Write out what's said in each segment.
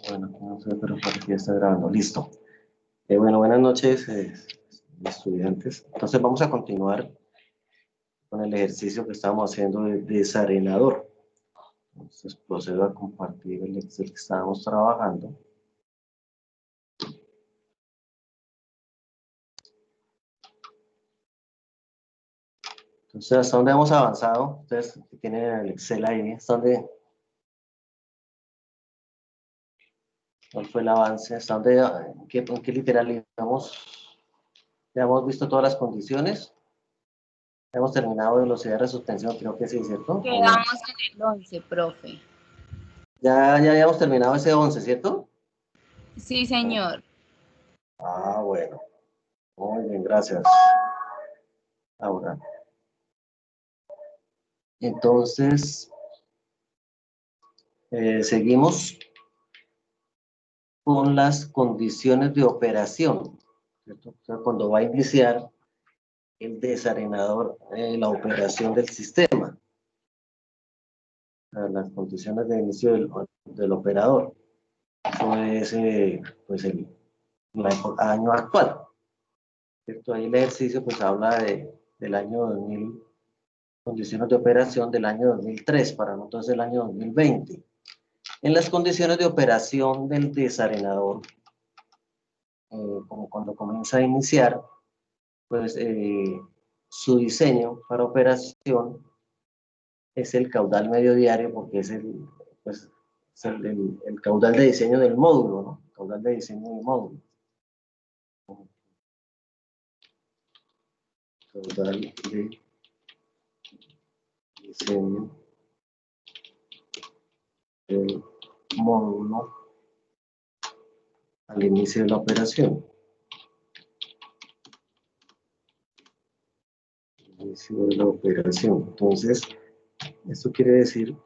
Bueno, no sé, pero por aquí está grabando. Listo. Bueno, buenas noches, estudiantes. Entonces vamos a continuar con el ejercicio que estamos haciendo de desarenador. Entonces procedo a compartir el Excel que estábamos trabajando. Entonces, ¿hasta dónde hemos avanzado? Ustedes que tienen el Excel ahí, ¿hasta dónde? ¿Cuál fue el avance? ¿Hasta dónde? ¿En qué literal íbamos? Ya hemos visto todas las condiciones. Hemos terminado velocidad de suspensión, creo que sí, ¿cierto? ¿O no? Quedamos en el 11, profe. Ya habíamos terminado ese 11, ¿cierto? Sí, señor. Ah, bueno. Muy bien, gracias. Ahora, entonces, seguimos con las condiciones de operación, ¿cierto? O sea, cuando va a iniciar el desarenador, la operación del sistema, las condiciones de inicio del operador. Eso es, pues, el año actual, ¿cierto? Ahí el ejercicio, pues, habla del año 2000, condiciones de operación del año 2003, para nosotros el año 2020. En las condiciones de operación del desarenador, como cuando comienza a iniciar, pues su diseño para operación es el caudal medio diario, porque es pues, es el caudal de diseño del módulo, ¿no? Caudal de diseño del módulo. Caudal de diseño del módulo al inicio de la operación. Inicio de la operación. Entonces, esto quiere decir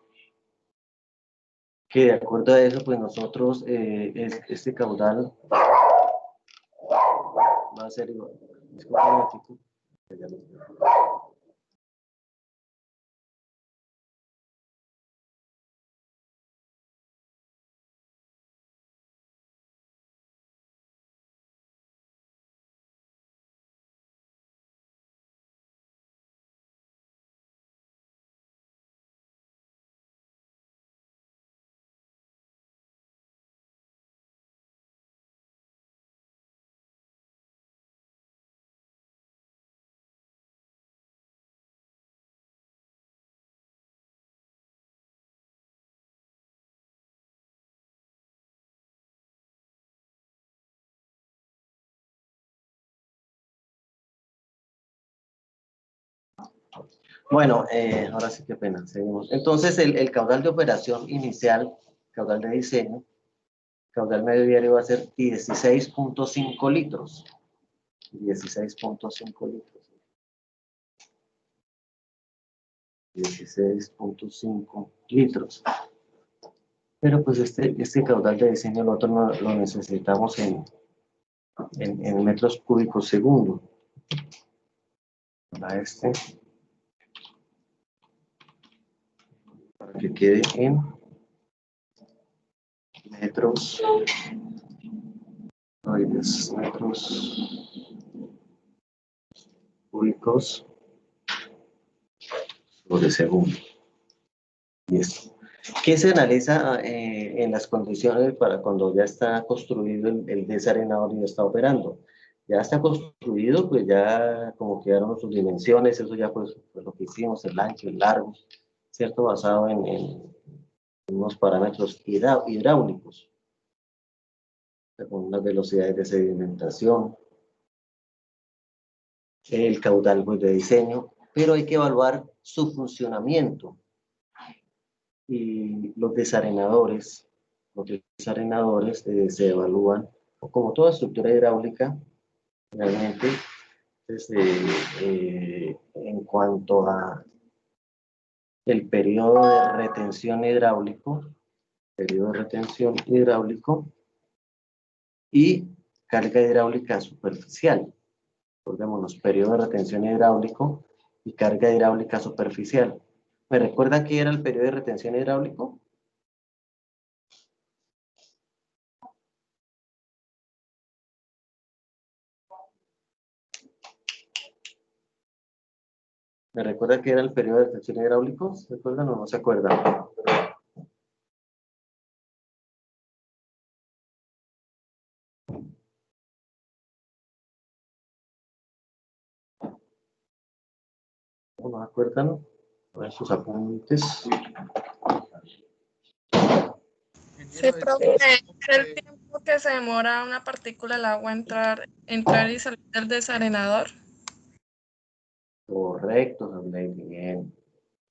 que de acuerdo a eso, pues nosotros, este caudal va a ser igual. Disculpa un momentito. Bueno, ahora sí que pena, seguimos. Entonces, el caudal de operación inicial, caudal de diseño, caudal medio diario va a ser 16.5 litros. 16.5 litros. 16.5 litros. Pero pues este caudal de diseño nosotros lo necesitamos en metros cúbicos segundo. Para para que quede en metros, metros cúbicos sobre segundo. Listo. ¿Qué se analiza en las condiciones para cuando ya está construido el desarenador y ya está operando? Ya está construido, pues ya como quedaron sus dimensiones, eso ya pues lo que hicimos, el ancho, el largo, ¿cierto? Basado en unos parámetros hidráulicos, con unas velocidades de sedimentación, el caudal pues, de diseño, pero hay que evaluar su funcionamiento. Y los desarenadores se evalúan, como toda estructura hidráulica, realmente, en cuanto a el periodo de retención hidráulico y carga hidráulica superficial. Recordémonos, periodo de retención hidráulico y carga hidráulica superficial. ¿Me recuerdan qué era el periodo de retención hidráulico? ¿Me recuerda que era el periodo de retención hidráulico? ¿Se acuerdan o no se acuerdan? ¿No se acuerdan? A ver sus apuntes. Sí, profe, es el tiempo que se demora una partícula del agua entrar y salir del desarenador. Correcto, Sabley, bien.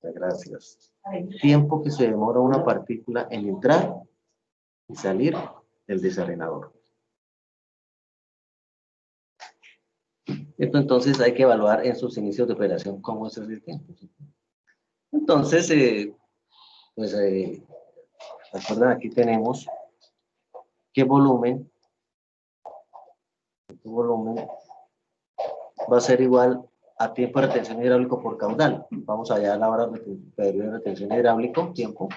Muchas gracias. El tiempo que se demora una partícula en entrar y salir del desarenador. Esto entonces hay que evaluar en sus inicios de operación cómo es ese tiempo. Entonces, recuerden, aquí tenemos qué volumen va a ser igual a tiempo de retención hidráulico por caudal. Vamos allá a la hora de periodo de retención hidráulico, tiempo.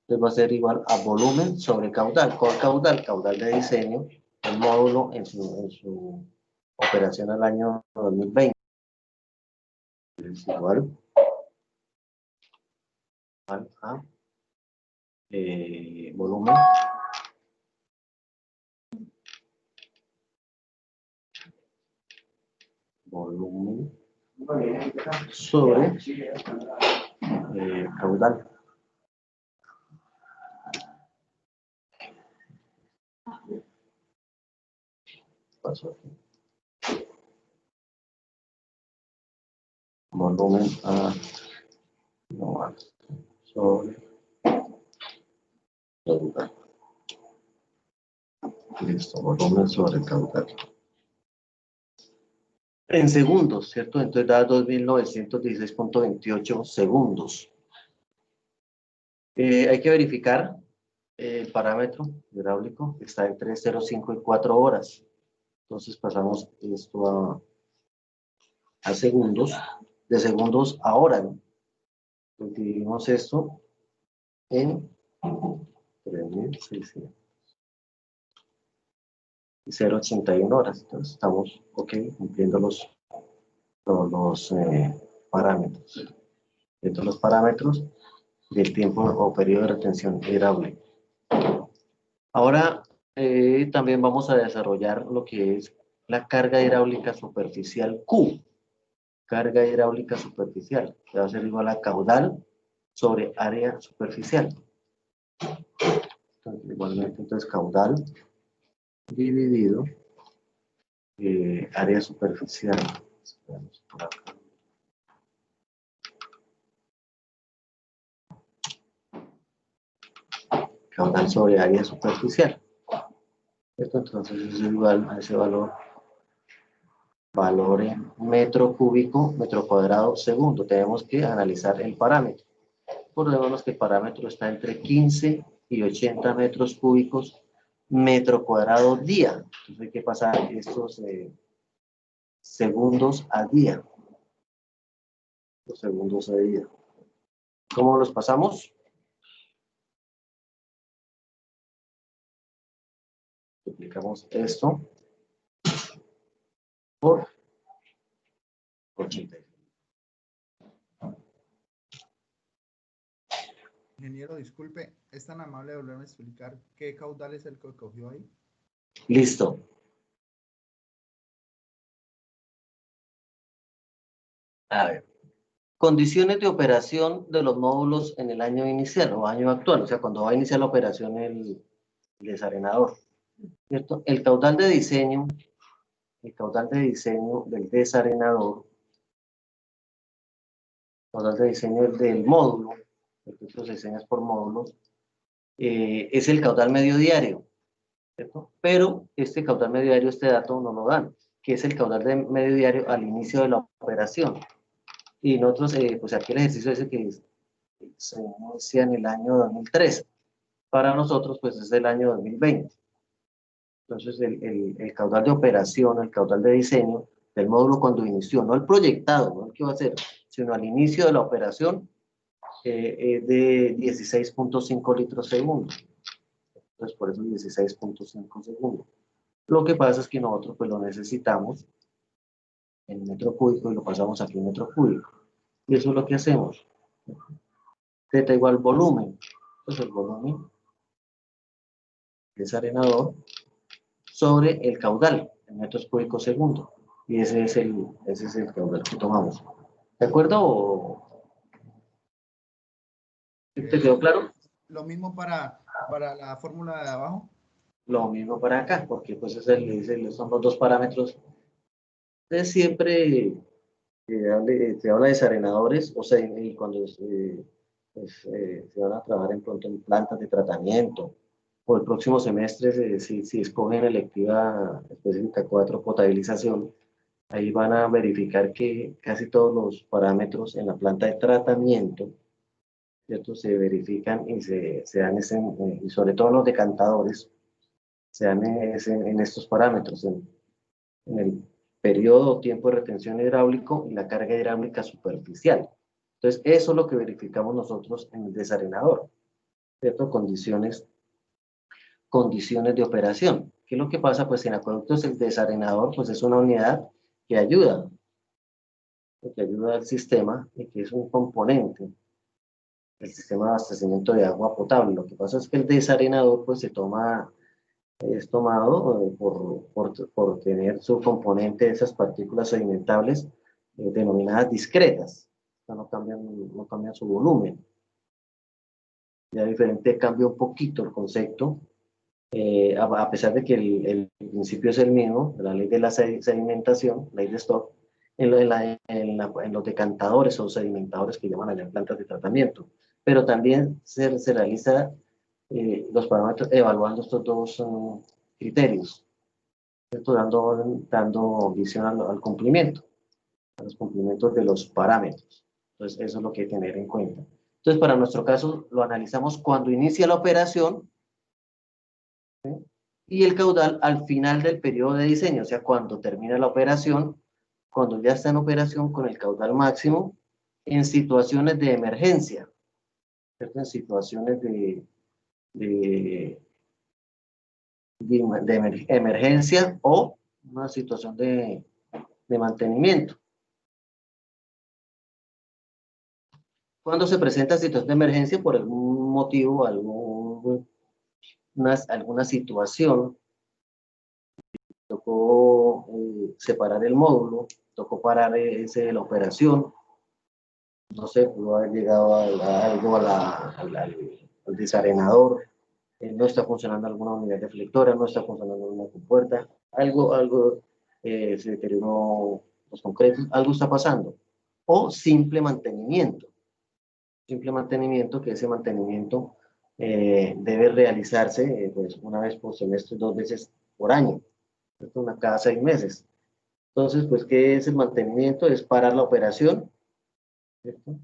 Entonces va a ser igual a volumen sobre caudal. ¿Cuál caudal? Caudal de diseño, el módulo en su operación al año 2020. Es igual a volumen sobre caudal. Paso aquí. Volumen sobre caudal. Listo, volumen sobre caudal. En segundos, ¿cierto? Entonces da 2916.28 segundos. Hay que verificar el parámetro hidráulico, que está entre 0,5 y 4 horas. Entonces pasamos esto a segundos, de segundos a horas, ¿no? Entonces dividimos esto en 3.600 y 0,81 horas. Entonces estamos, cumpliendo los parámetros. Dentro de los parámetros del tiempo o periodo de retención hidráulica. Ahora también vamos a desarrollar lo que es la carga hidráulica superficial Q. Carga hidráulica superficial, que va a ser igual a caudal sobre área superficial. Entonces, igualmente, entonces caudal dividido área superficial. Por acá. Caudal sobre área superficial. Esto entonces es igual a ese valor en metro cúbico, metro cuadrado, segundo. Tenemos que analizar el parámetro. Recordemos que el parámetro está entre 15 y 80 metros cúbicos metro cuadrado día. Entonces hay que pasar estos segundos a día. Los segundos a día. ¿Cómo los pasamos? Multiplicamos esto por 80. Ingeniero, disculpe, ¿es tan amable de volverme a explicar qué caudal es el que cogió ahí? Listo. A ver. Condiciones de operación de los módulos en el año inicial o año actual, o sea, cuando va a iniciar la operación el desarenador, ¿cierto? El caudal de diseño del desarenador, caudal de diseño del módulo, porque esto se diseña por módulos, es el caudal medio diario, ¿cierto? Pero este caudal medio diario, este dato no lo dan, que es el caudal de medio diario al inicio de la operación. Y nosotros, pues aquí el ejercicio dice que se inicia en el año 2013. Para nosotros, pues es el año 2020. Entonces, el caudal de operación, el caudal de diseño del módulo cuando inició, no el proyectado, no el que va a ser, sino al inicio de la operación, es de 16.5 litros segundo. Entonces, por eso 16.5 segundos. Lo que pasa es que nosotros pues lo necesitamos en metro cúbico y lo pasamos aquí en metro cúbico. Y eso es lo que hacemos. Θ igual volumen. Entonces el volumen desarenador sobre el caudal en metros cúbicos segundo. Y ese es el caudal que tomamos. ¿De acuerdo? ¿Te quedó claro? Lo mismo para la fórmula de abajo. Lo mismo para acá, porque pues son los dos parámetros. Entonces siempre se habla de desarenadores, o sea, y cuando se van a trabajar en pronto en plantas de tratamiento, o el próximo semestre, si escogen electiva específica 4, potabilización, ahí van a verificar que casi todos los parámetros en la planta de tratamiento, ¿cierto? Se verifican y se dan y sobre todo los decantadores, se dan en estos parámetros, en el periodo o tiempo de retención hidráulico y la carga hidráulica superficial. Entonces, eso es lo que verificamos nosotros en el desarenador, ¿cierto? Condiciones de operación. ¿Qué es lo que pasa? Pues en acueductos el desarenador pues es una unidad que ayuda al sistema y que es un componente del sistema de abastecimiento de agua potable. Lo que pasa es que el desarenador pues es tomado por tener su componente de esas partículas sedimentables denominadas discretas. O sea, no cambian su volumen. Ya diferente cambia un poquito el concepto, a pesar de que el principio es el mismo, la ley de la sedimentación, ley de Stock, en los decantadores o sedimentadores que llaman allá en plantas de tratamiento. Pero también se realiza los parámetros evaluando estos dos criterios, ¿cierto? Dando visión al cumplimiento, a los cumplimientos de los parámetros. Entonces, eso es lo que hay que tener en cuenta. Entonces, para nuestro caso, lo analizamos cuando inicia la operación, ¿sí? Y el caudal al final del periodo de diseño, o sea, cuando termina la operación, cuando ya está en operación con el caudal máximo, en situaciones de emergencia, ¿cierto? En situaciones de emergencia o una situación de mantenimiento. Cuando se presenta situación de emergencia por algún motivo, alguna situación, tocó separar el módulo, tocó parar la operación, no sé, pudo haber llegado algo al desarenador, no está funcionando alguna unidad deflectora, no está funcionando una compuerta, algo se deterioró los concretos, algo está pasando. O simple mantenimiento, que ese mantenimiento debe realizarse pues, una vez por semestre, 2 veces por año, una cada 6 meses. Entonces, pues, ¿qué es el mantenimiento? Es parar la operación, ¿cierto?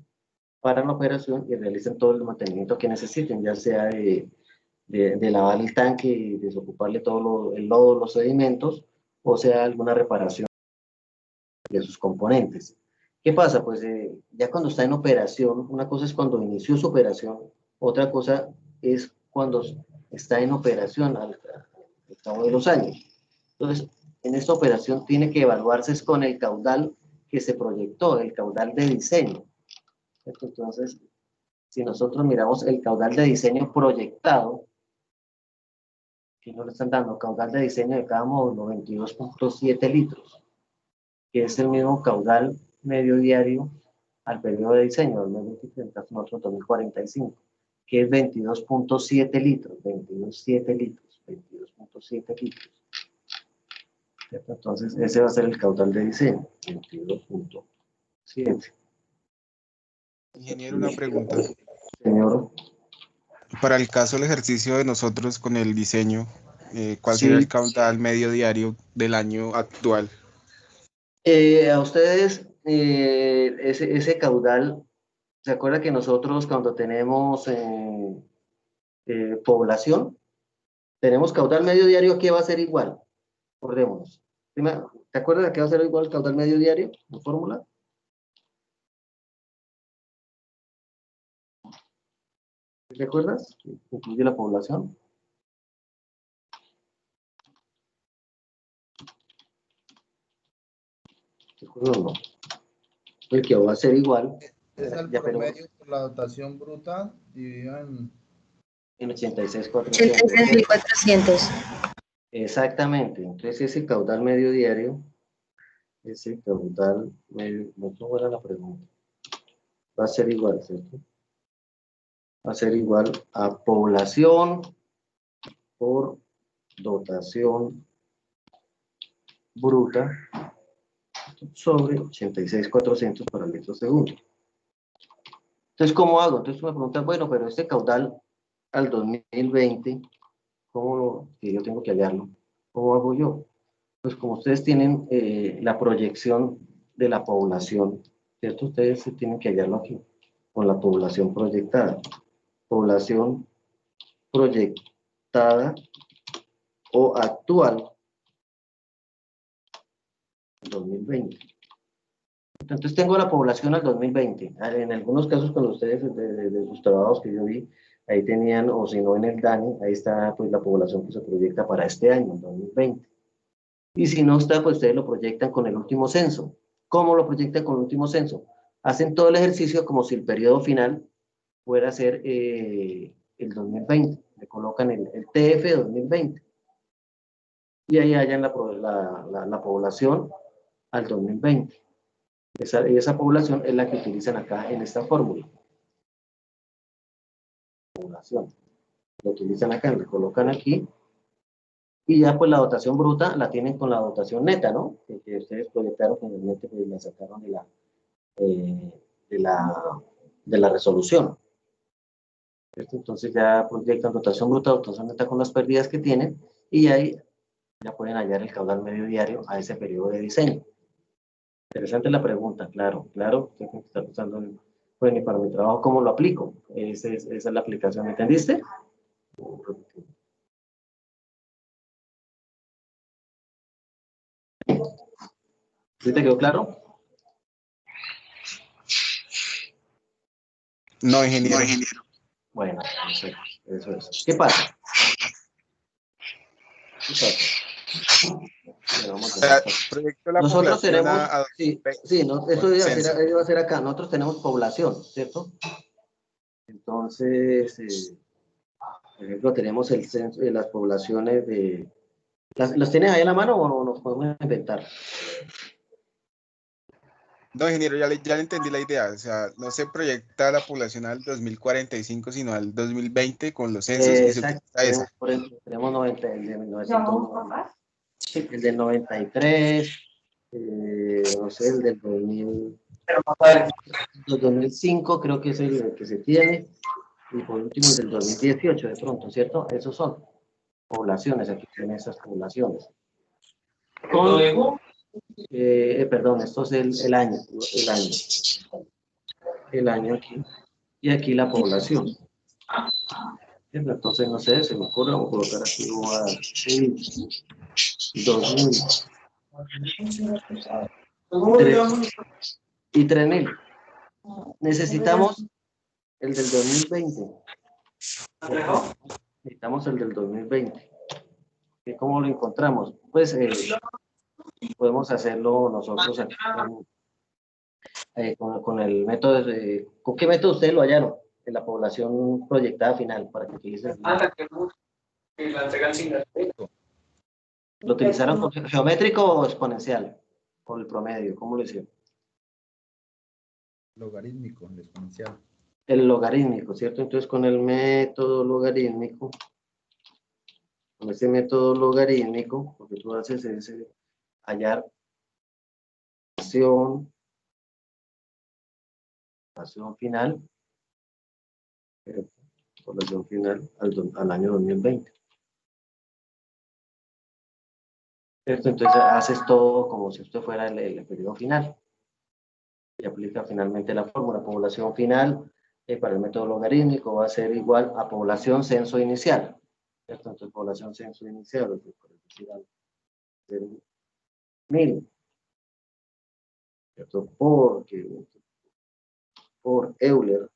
Paran la operación y realizan todo el mantenimiento que necesiten, ya sea de lavar el tanque y desocuparle todo el lodo, los sedimentos, o sea, alguna reparación de sus componentes. ¿Qué pasa? Pues ya cuando está en operación, una cosa es cuando inició su operación, otra cosa es cuando está en operación al cabo de los años. Entonces, en esta operación tiene que evaluarse es con el caudal que se proyectó, el caudal de diseño. Entonces, si nosotros miramos el caudal de diseño proyectado, que nos están dando caudal de diseño de cada módulo, 22.7 litros, que es el mismo caudal medio diario al periodo de diseño, 2023, nosotros 2045, que es 22.7 litros, 22.7 litros, 22.7 litros. Entonces, ese va a ser el caudal de diseño, 22.7. Ingeniero, una pregunta. Señor. Para el caso del ejercicio de nosotros con el diseño, ¿cuál Sí. sería el caudal medio diario del año actual? A ustedes, ese caudal, ¿se acuerda que nosotros cuando tenemos población, tenemos caudal medio diario que va a ser igual? Acordémonos. ¿Te acuerdas de que va a ser igual el caudal medio diario? ¿La fórmula? ¿Te acuerdas? Incluye la población. ¿Te acuerdas o no? el que va a ser igual, Es el ya, pero promedio por la dotación bruta dividido en 86,400. 86.400. Exactamente. Entonces ese caudal medio diario, ese caudal medio, no tengo buena la pregunta, va a ser igual, ¿cierto? Va a ser igual a población por dotación bruta sobre 86,400 para el litro segundo. Entonces, ¿cómo hago? Entonces me preguntan, bueno, pero este caudal al 2020, ¿cómo lo, que yo tengo que hallarlo? ¿Cómo hago yo? Pues como ustedes tienen la proyección de la población, ¿cierto? Ustedes tienen que hallarlo aquí, con la población proyectada. Población proyectada o actual 2020. Entonces tengo la población al 2020. En algunos casos con ustedes, de sus trabajos que yo vi, ahí tenían, o si no en el DANI, ahí está pues la población que se proyecta para este año, 2020. Y si no está, pues ustedes lo proyectan con el último censo. ¿Cómo lo proyectan con el último censo? Hacen todo el ejercicio como si el periodo final fuera a ser el 2020. Le colocan el TF 2020. Y ahí hallan la población al 2020. Esa población es la que utilizan acá en esta fórmula. Población. Lo utilizan acá, le colocan aquí. Y ya pues la dotación bruta la tienen con la dotación neta, ¿no? Que ustedes proyectaron finalmente, pues la sacaron de la resolución. ¿Cierto? Entonces ya proyectan dotación bruta, dotación neta con las pérdidas que tienen y ahí ya pueden hallar el caudal medio diario a ese periodo de diseño. Interesante la pregunta, claro, claro. Usted está pensando, bueno, y para mi trabajo, ¿cómo lo aplico? Esa es la aplicación, ¿entendiste? ¿Sí te quedó claro? No, ingeniero. Bueno, eso es. ¿Qué pasa? ¿Qué pasa? Proyecto la Nosotros población tenemos, a sí, no, eso con iba censo. a ser acá. Nosotros tenemos población, ¿cierto? Entonces, por ejemplo, tenemos el censo de las poblaciones de... ¿Las tienes ahí a la mano o nos podemos inventar? No, ingeniero, ya le entendí la idea. O sea, no se proyecta la población al 2045, sino al 2020 con los censos y se Exacto, utiliza esa. por ejemplo, tenemos 90, el de 1990, el del 93, no sé, el del 2000, 2005 creo que es el que se tiene, y por último el del 2018 de pronto, ¿cierto? Esos son poblaciones, aquí tienen esas poblaciones. Perdón, esto es el año aquí, y aquí la población. Entonces, no sé, se me ocurre, vamos a colocar aquí, voy a decir 2000 y 3000. Necesitamos el del 2020. Necesitamos el del 2020. ¿Y cómo lo encontramos? Pues podemos hacerlo nosotros aquí con el método de... ¿Con qué método ustedes lo hallaron? En la población proyectada final, para que utilicen. ¿Lo utilizaron con geométrico o exponencial? Por el promedio, ¿cómo lo hicieron? logarítmico, el exponencial. El logarítmico, ¿cierto? Entonces con el método logarítmico, con este método logarítmico, lo que tú haces es hallar población final, población final al año 2020. ¿Cierto? Entonces haces todo como si usted fuera el periodo final. Y aplica finalmente la fórmula. Población final para el método logarítmico va a ser igual a población censo inicial. ¿Cierto? Entonces población censo inicial, por decir algo, 1000. ¿Cierto? Por Euler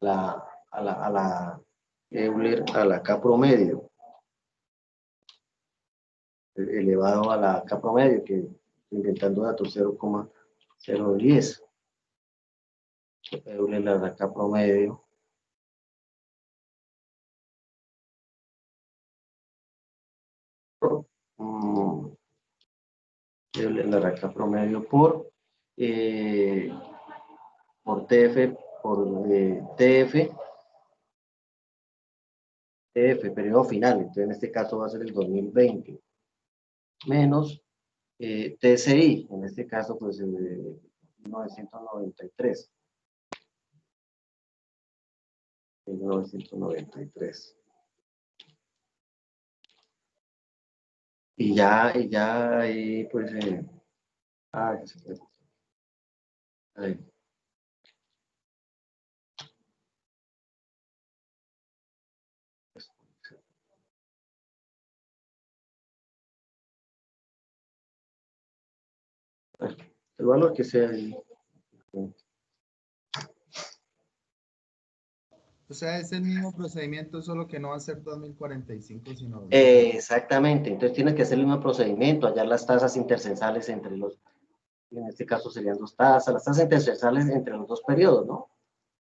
a la Euler a la K promedio elevado a la K promedio, que inventando datos 0,010. Doble la raca promedio. Doble la raca promedio por TF, TF, periodo final, entonces en este caso va a ser el 2020, menos TCI, en este caso pues el de 1993. 1993. Y ya ahí pues, ya se fue. Ahí. El valor que sea ahí. O sea, es el mismo procedimiento, solo que no va a ser 2045, sino... Exactamente, entonces tienes que hacer el mismo procedimiento, hallar las tasas intercensales entre los, en este caso serían dos tasas, las tasas intercensales entre los dos periodos, ¿no?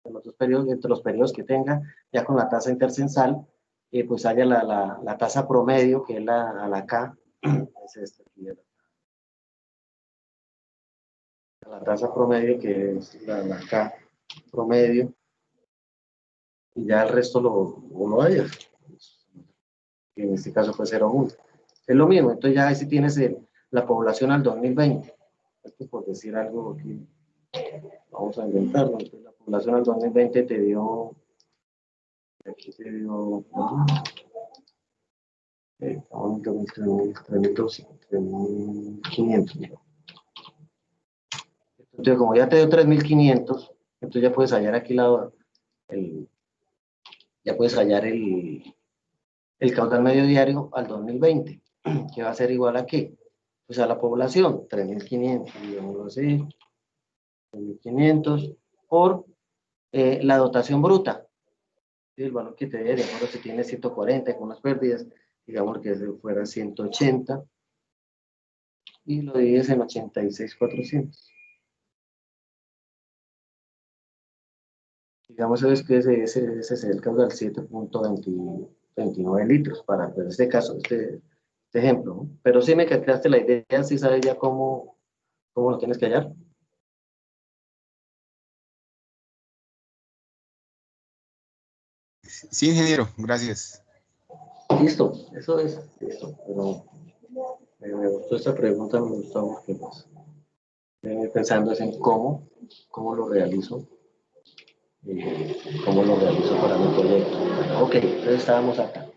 En los dos periodos, entre los periodos que tenga, ya con la tasa intercensal, pues haya la tasa promedio, que es la K, es esta aquí, la tasa promedio, que es la K promedio, y ya el resto lo hayas. En este caso fue 0,1. Es lo mismo, entonces ya ahí sí tienes la población al 2020. Esto por decir algo aquí, vamos a inventarlo. Entonces, la población al 2020 te dio, aquí te dio, 3.500. Entonces, como ya te dio 3.500, entonces ya puedes hallar aquí ya puedes hallar el caudal medio diario al 2020, que va a ser igual a ¿qué? Pues a la población, 3.500, digámoslo así, 3.500 por la dotación bruta, ¿sí? El valor que te dé, de acuerdo si tienes 140 con las pérdidas, digamos que fuera 180, y lo divides en 86.400. Digamos, sabes que ese es el caudal 7.29 litros para pues, este caso, este ejemplo, ¿no? Pero sí me captaste la idea, sí sabes ya cómo lo tienes que hallar. Sí, ingeniero, gracias. Listo, eso es, listo, pero me gustó esta pregunta, me gustó porque pues, pensando es en cómo lo realizo, cómo lo realizo para mi proyecto. Ok, entonces estábamos acá.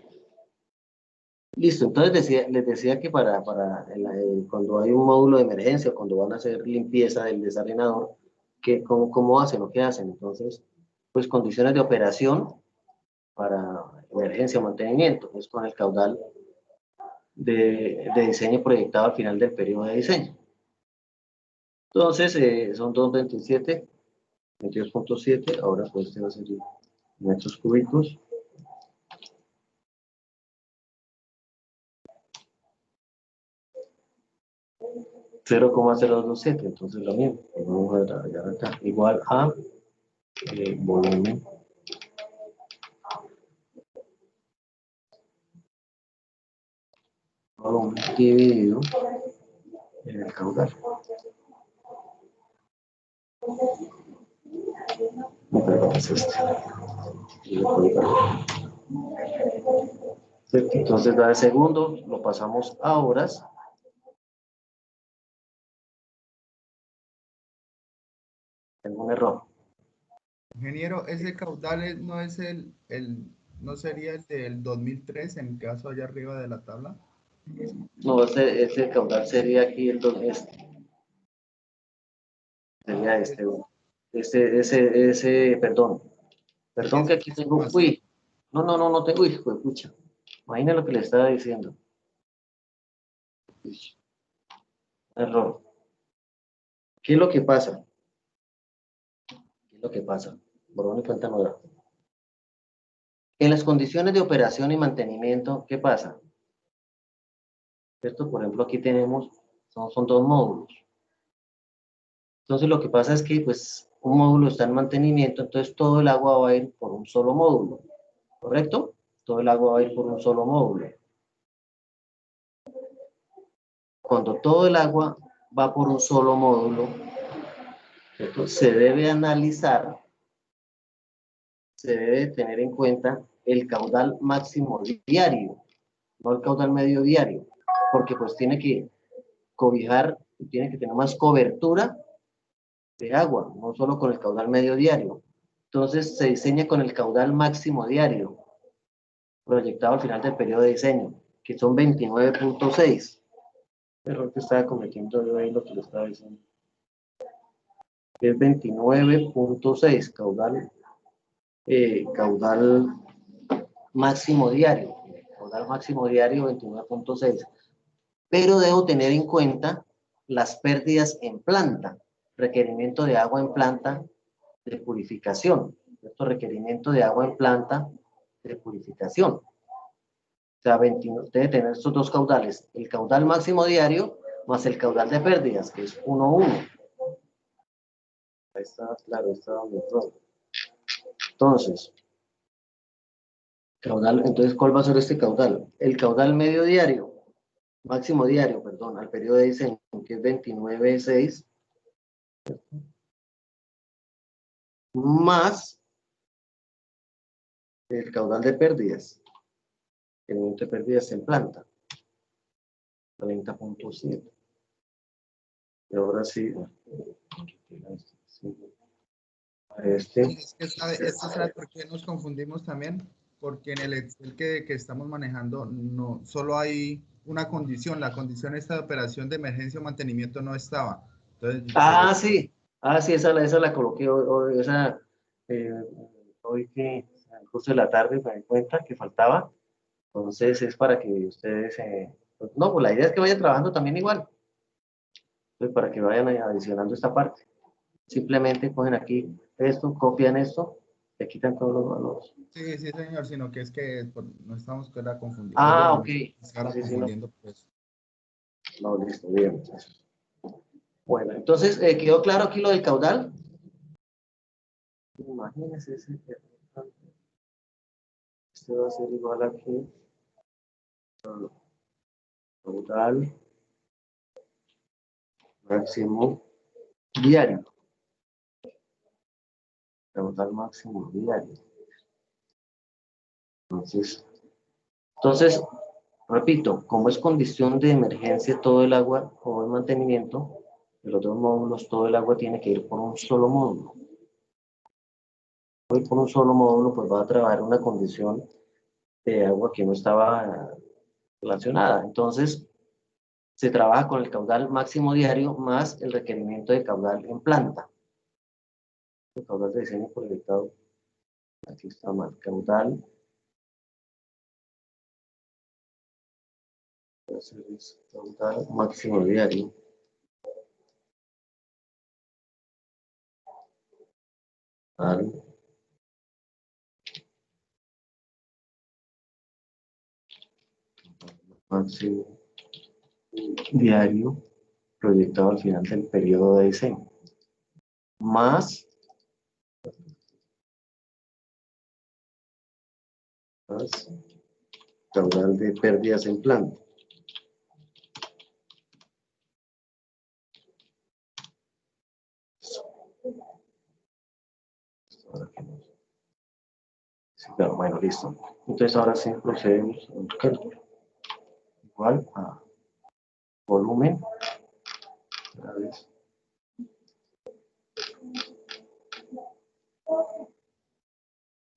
Listo, entonces les decía que cuando hay un módulo de emergencia, o cuando van a hacer limpieza del desarenador, ¿cómo hacen o qué hacen? Entonces, pues condiciones de operación para emergencia o mantenimiento, es con el caudal de diseño proyectado al final del periodo de diseño. Entonces, son 227, 22.7, ahora pues este va a ser metros cúbicos. .027, entonces lo mismo, vamos a agregar acá, igual a volumen dividido en el caudal. Es este. Entonces da de segundo, lo pasamos a horas. Tengo un error. Ingeniero, ese caudal no es no sería el del 2003 en el caso allá arriba de la tabla. No, ese caudal sería aquí sería perdón que aquí tengo, no tengo, hijo de pucha, imagina lo que le estaba diciendo, error. ¿Qué es lo que pasa? Borrón y cuenta nueva. En las condiciones de operación y mantenimiento, ¿qué pasa? ¿Cierto? Por ejemplo, aquí tenemos Son dos módulos. Entonces lo que pasa es que pues un módulo está en mantenimiento, entonces todo el agua va a ir por un solo módulo, ¿correcto? Todo el agua va a ir por un solo módulo. Cuando todo el agua va por un solo módulo, entonces se debe analizar, se debe tener en cuenta el caudal máximo diario, no el caudal medio diario, porque pues tiene que cobijar, tiene que tener más cobertura de agua, no solo con el caudal medio diario. Entonces se diseña con el caudal máximo diario, proyectado al final del periodo de diseño, que son 29.6. Error que estaba cometiendo yo ahí, lo que le estaba diciendo. Es 29.6, caudal máximo diario. Caudal máximo diario 29.6. Pero debo tener en cuenta las pérdidas en planta, requerimiento de agua en planta de purificación, ¿cierto? Requerimiento de agua en planta de purificación. O sea, debe tener estos dos caudales, el caudal máximo diario más el caudal de pérdidas, que es 1,1. Ahí está, claro, ahí está mi error. Entonces, entonces, ¿cuál va a ser este caudal? El caudal medio diario, máximo diario, perdón, al periodo de diseño, que es 29.6, más el caudal de pérdidas, el monto de pérdidas en planta, 30.7. Y ahora sí, Es que ¿sabe por qué nos confundimos también? Porque en el Excel que estamos manejando no solo hay una condición, la condición esta de operación de emergencia o mantenimiento no estaba. Entonces, sí, esa la coloqué hoy, hoy que en el curso de la tarde me di cuenta que faltaba. Entonces es para que ustedes, pues la idea es que vayan trabajando también igual. Entonces para que vayan adicionando esta parte. Simplemente cogen aquí esto, copian esto, le quitan todos los valores. Sí, señor, sino que es que no estamos confundiendo. Ok. Confundiendo, pues. No, listo, bien. Bueno, entonces, ¿quedó claro aquí lo del caudal? Imagínense ese. Este va a ser igual aquí. Caudal máximo diario. Caudal máximo diario. Entonces, repito, como es condición de emergencia todo el agua o el mantenimiento de los dos módulos, todo el agua tiene que ir por un solo módulo. Hoy por un solo módulo, pues va a trabajar una condición de agua que no estaba relacionada. Entonces, se trabaja con el caudal máximo diario más el requerimiento de caudal en planta. El caudal de diseño proyectado, aquí está mal, caudal máximo diario. Máximo diario proyectado al final del periodo de diseño, más caudal de pérdidas en planta. Sí, pero bueno, listo. Entonces ahora sí procedemos al cálculo. Igual a volumen. Otra vez.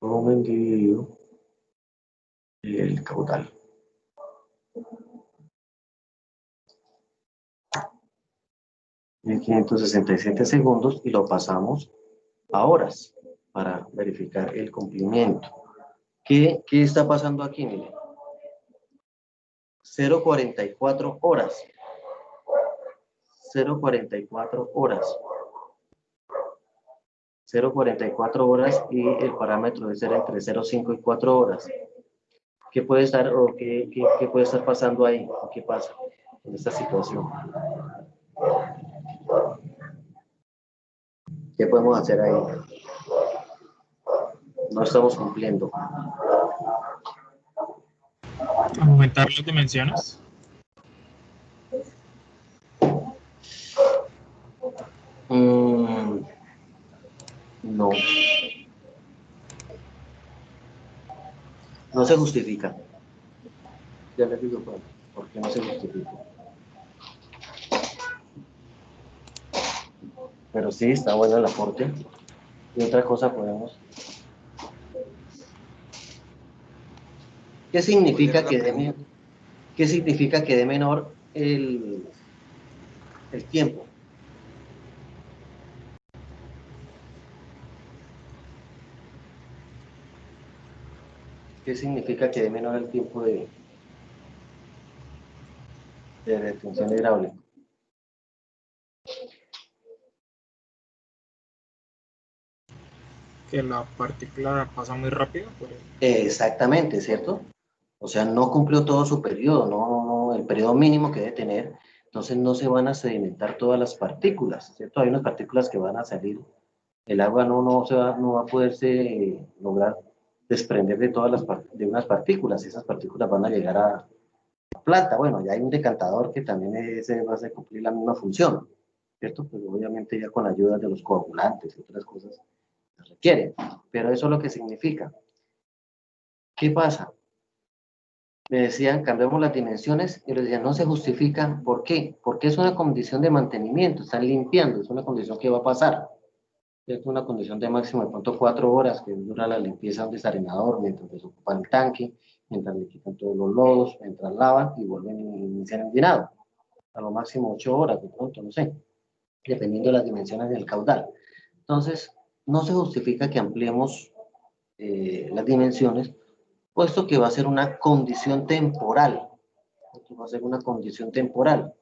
Volumen dividido el caudal. En 567 segundos y lo pasamos a horas para verificar el cumplimiento. ¿Qué está pasando aquí? Miren. 0.44 horas. 0.44 horas. 0.44 horas y el parámetro debe ser entre 0.5 y 4 horas. ¿Qué puede estar pasando ahí? ¿Qué pasa en esta situación? ¿Qué podemos hacer ahí? No estamos cumpliendo. Aumentar las dimensiones. No. No se justifica. Ya les digo por qué no se justifica. Pero sí, está bueno el aporte. Y otra cosa podemos... ¿Qué significa que dé menor el tiempo? ¿Qué significa que dé menor el tiempo de detención hidráulica? Que la partícula pasa muy rápido. Exactamente, ¿cierto? O sea, no cumplió todo su periodo, no, el periodo mínimo que debe tener, entonces no se van a sedimentar todas las partículas, ¿cierto? Hay unas partículas que van a salir, el agua no va a poderse lograr desprender de todas de unas partículas, y esas partículas van a llegar a planta. Bueno, ya hay un decantador que también va a cumplir la misma función, ¿cierto? Pues obviamente ya con la ayuda de los coagulantes y otras cosas se requiere, pero eso es lo que significa. ¿Qué pasa? Me decían, cambiamos las dimensiones, y les decían, no se justifica. ¿Por qué? Porque es una condición de mantenimiento, están limpiando, es una condición que va a pasar. Es una condición de máximo de pronto 4 horas, que dura la limpieza del desarenador, mientras desocupan el tanque, mientras le quitan todos los lodos, mientras lavan y vuelven a iniciar el llenado. A lo máximo 8 horas, de pronto, no sé, dependiendo de las dimensiones del caudal. Entonces, no se justifica que ampliemos las dimensiones, puesto que va a ser una condición temporal, va a ser una condición temporal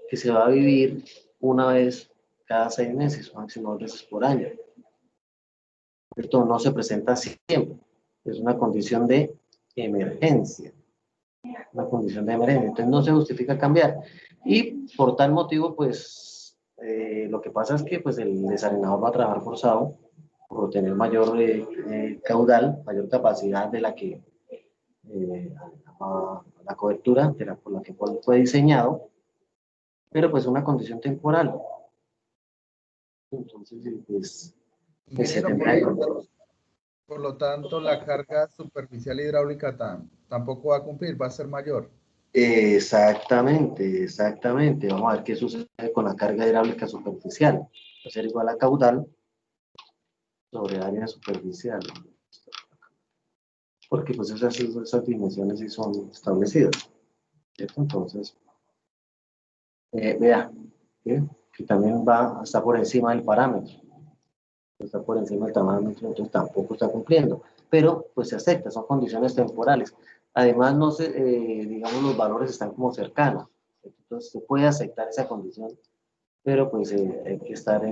que se va a vivir una vez cada 6 meses, máximo 2 veces por año. Esto no se presenta siempre, es una condición de emergencia, entonces no se justifica cambiar. Y por tal motivo, pues, lo que pasa es que pues, el desarenador va a trabajar forzado por tener mayor caudal, mayor capacidad de la que la cobertura por la que fue diseñado, pero pues una condición temporal. Entonces, pues se tendrá que... Por lo tanto, la carga superficial hidráulica tampoco va a cumplir, va a ser mayor. Exactamente. Vamos a ver qué sucede con la carga hidráulica superficial. Va a ser igual a caudal sobre área superficial. Porque pues esas dimensiones sí son establecidas, ¿cierto? Entonces, vea, que también está por encima del parámetro. Está por encima del tamaño, entonces tampoco está cumpliendo. Pero pues se acepta, son condiciones temporales. Además, no se, digamos, los valores están como cercanos. Entonces se puede aceptar esa condición, pero pues hay que estar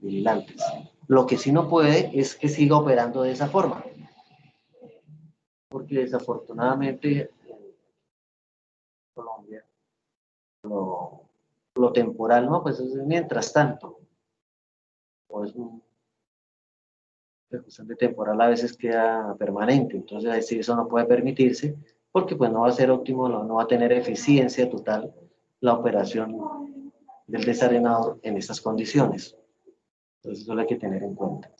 vigilantes. Lo que sí no puede es que siga operando de esa forma. Porque desafortunadamente en Colombia lo temporal, ¿no? Pues es mientras tanto. O es la cuestión de temporal a veces queda permanente, entonces ahí sí eso no puede permitirse, porque pues no va a ser óptimo, no va a tener eficiencia total la operación del desarenador en estas condiciones. Entonces eso lo hay que tener en cuenta.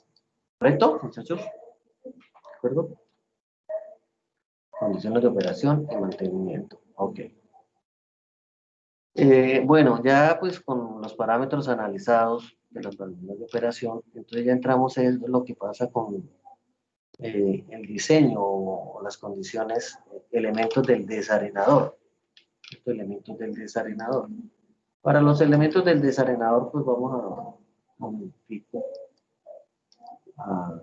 ¿Correcto, muchachos? ¿De acuerdo? Condiciones de operación y mantenimiento. Ok. Bueno, ya pues con los parámetros analizados de las válvulas de operación, entonces ya entramos en lo que pasa con el diseño o las condiciones, elementos del desarenador. Estos elementos del desarenador. Para los elementos del desarenador, pues vamos a un momentito a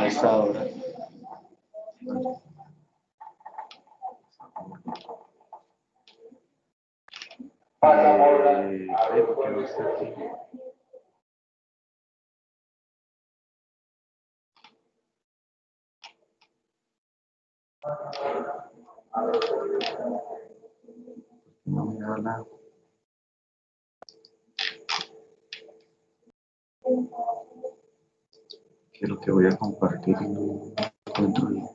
esta hora. ¿Por qué no está aquí? No me da la... Que es lo que voy a compartir y no encuentro bien.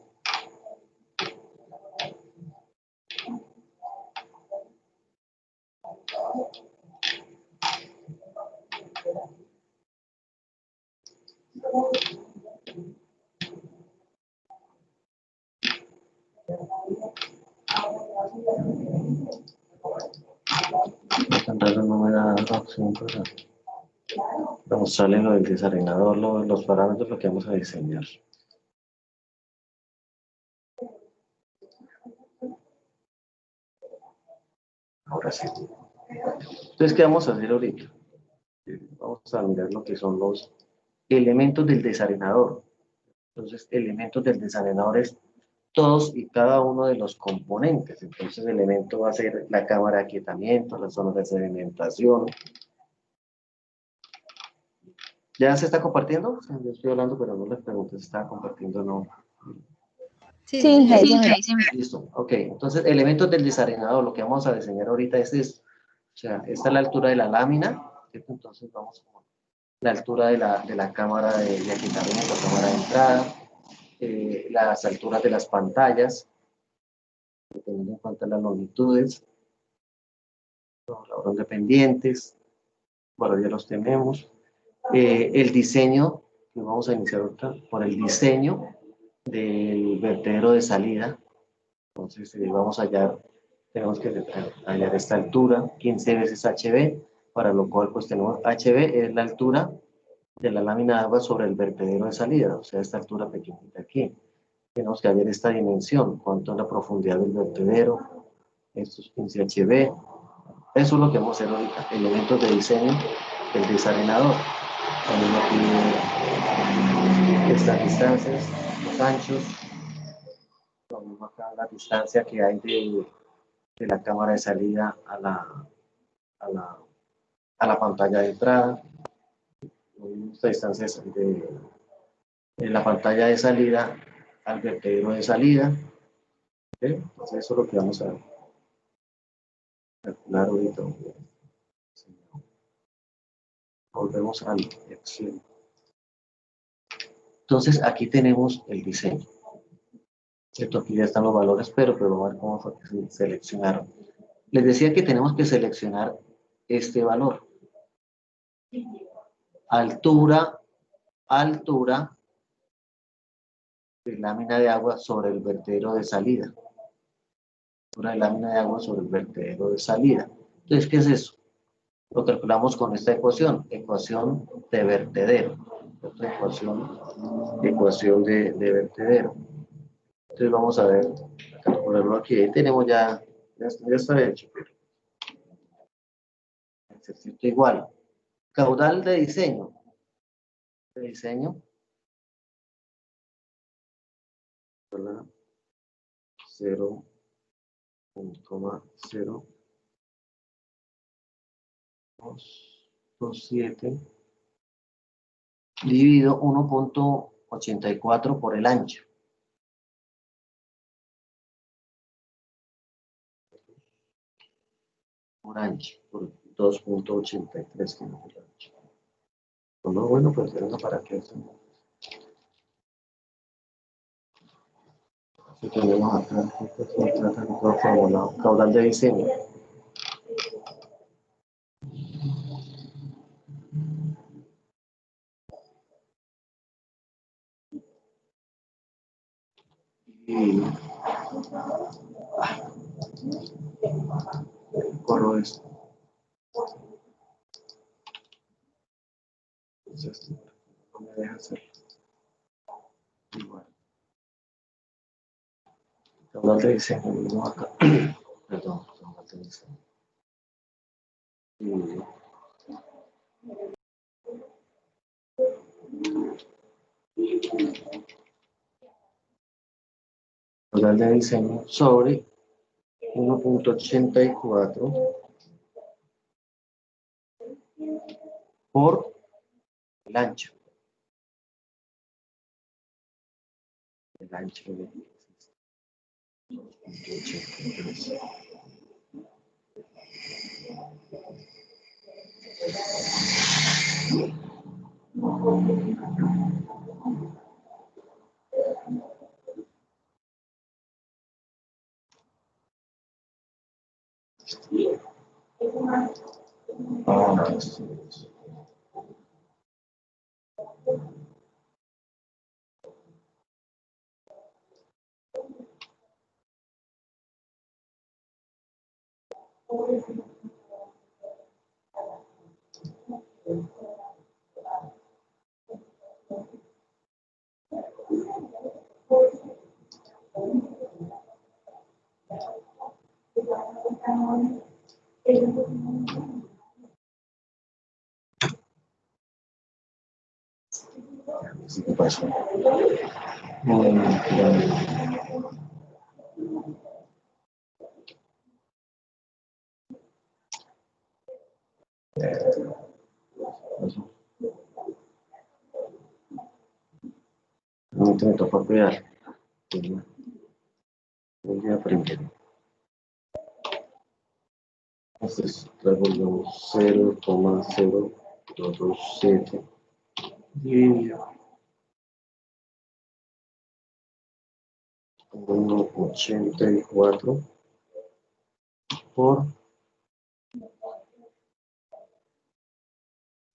Tan raro no me da la opción para mostrarle lo del desarenador, los parámetros, lo que vamos a diseñar. Ahora sí. Entonces, ¿qué vamos a hacer ahorita? Vamos a mirar lo que son los elementos del desarenador. Entonces, elementos del desarenador es todos y cada uno de los componentes. Entonces, el elemento va a ser la cámara de aquietamiento, las zonas de sedimentación. ¿Ya se está compartiendo? Yo estoy hablando, pero no les pregunto si está compartiendo o no. Sí, ahí se mira. Listo, ok. Entonces, elementos del desarenador, lo que vamos a diseñar ahorita es esto. O sea, esta es la altura de la lámina, ¿cierto? Entonces, vamos a la altura de la cámara de aquietamiento, cámara de entrada, las alturas de las pantallas, teniendo en cuenta las longitudes, los órdenes dependientes, bueno, ya los tenemos. El diseño, que vamos a iniciar ahorita, por el diseño del vertedero de salida. Entonces, vamos a hallar, tenemos que hallar esta altura, 15 veces HB, para lo cual pues tenemos HB es la altura de la lámina de agua sobre el vertedero de salida, o sea, esta altura pequeñita aquí. Tenemos que hallar esta dimensión, cuánto es la profundidad del vertedero, estos 15 HB. Eso es lo que vamos a hacer ahorita, elementos de diseño del desarenador. También aquí estas distancias, los anchos, lo mismo acá la distancia que hay de la cámara de salida a la pantalla de entrada, esta distancia de la pantalla de salida al vertedero de salida. ¿Okay? Entonces eso es lo que vamos a calcular ahorita. Volvemos al Excel. Entonces aquí tenemos el diseño. ¿Cierto? Aquí ya están los valores, pero vamos a ver cómo fue que se seleccionaron. Les decía que tenemos que seleccionar este valor. Altura de lámina de agua sobre el vertedero de salida. Altura de lámina de agua sobre el vertedero de salida. Entonces, ¿qué es eso? Lo calculamos con esta ecuación de vertedero. Otra ecuación de vertedero. Entonces vamos a ver, a calcularlo aquí. Ahí tenemos ya está hecho. Ejercicio igual. Caudal de diseño. ¿Verdad? 0,027 dividido 1.84 por el ancho. Por ancho, por 2.83 kilómetros de ancho. No, bueno, pues venga para que esto. Así tenemos acá, todo formulado. Caudal de diseño. Y corro esto. Entonces, no me deja hacerlo. Igual. Caudal de diseño, mismo acá. Perdón, caudal de diseño. Caudal de diseño sobre 1.84 por el ancho. El ancho 2.83. ¿Qué pasó? No me tocó cuidar. Voy a aprender. Entonces, revolvemos 0,0227 dividido 1,84 por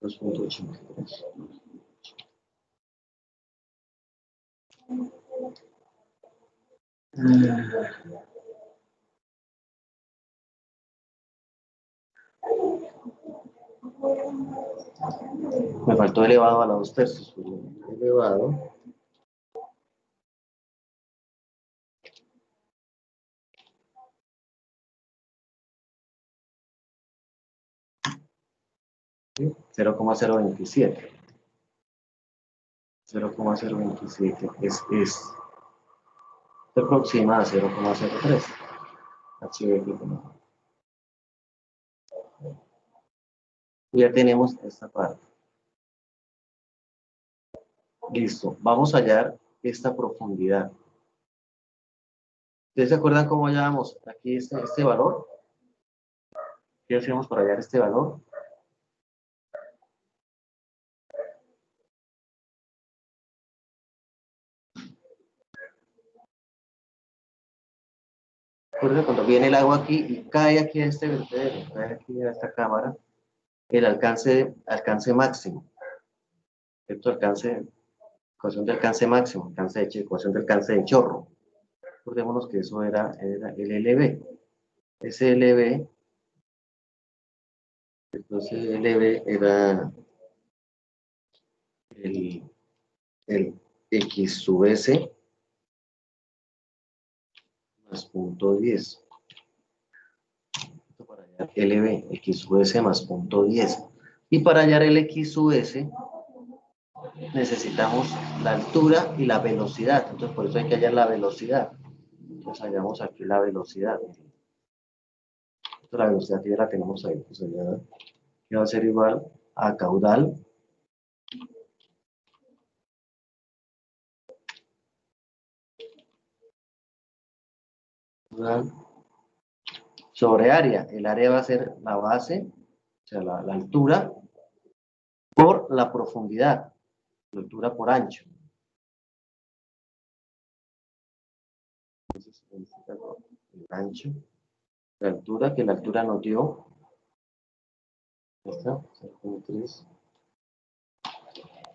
2.83. Me faltó elevado a la 2/3. Elevado. ¿Sí? 0,027. 0,027 se aproxima a 0,03. Ya tenemos esta parte. Listo. Vamos a hallar esta profundidad. ¿Ustedes se acuerdan cómo hallábamos aquí este valor? ¿Qué hacíamos para hallar este valor? Recuerden cuando viene el agua aquí y cae aquí a este vertedero, cae aquí a esta cámara, el alcance máximo. ¿Cierto? Ecuación de alcance máximo, ecuación de alcance de chorro. Recordémonos que eso era el LB. Ese LB, entonces el LB era el X sub S más punto 10. Para hallar LB, X sub S más punto 10. Y para hallar el X sub S, necesitamos la altura y la velocidad. Entonces, por eso hay que hallar la velocidad. Entonces, hallamos aquí la velocidad. Entonces, la velocidad ya la tenemos ahí. Pues allá, que va a ser igual a caudal sobre área. El área va a ser la base, o sea, la altura, por la profundidad, la altura por ancho. Entonces, el ancho, la altura, que la altura nos dio, esta, 0,3,